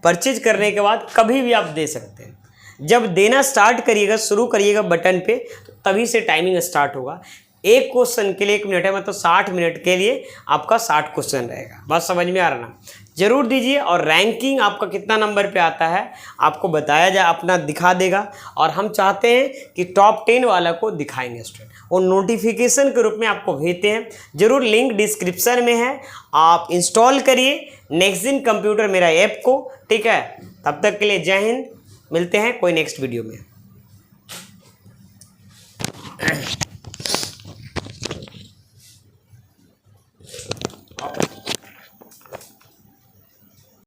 परचेज करने के बाद कभी भी आप दे सकते हैं। जब देना स्टार्ट करिएगा, शुरू करिएगा बटन पे, तो तभी से टाइमिंग स्टार्ट होगा। एक क्वेश्चन के लिए 1 मिनट है, मतलब 60 मिनट के लिए आपका 60 क्वेश्चन रहेगा। बात समझ में आ रहा ना? जरूर दीजिए। और रैंकिंग आपका कितना नंबर पे आता है आपको बताया जाए, अपना दिखा देगा। और हम चाहते हैं कि टॉप 10 वाला को दिखाएंगे स्टूडेंट, वो नोटिफिकेशन के रूप में आपको भेजते हैं। जरूर लिंक डिस्क्रिप्शन में है, आप इंस्टॉल करिए नेक्स्ट कंप्यूटर मेरा ऐप को, ठीक है। तब तक के लिए जय हिंद, मिलते हैं कोई नेक्स्ट वीडियो में।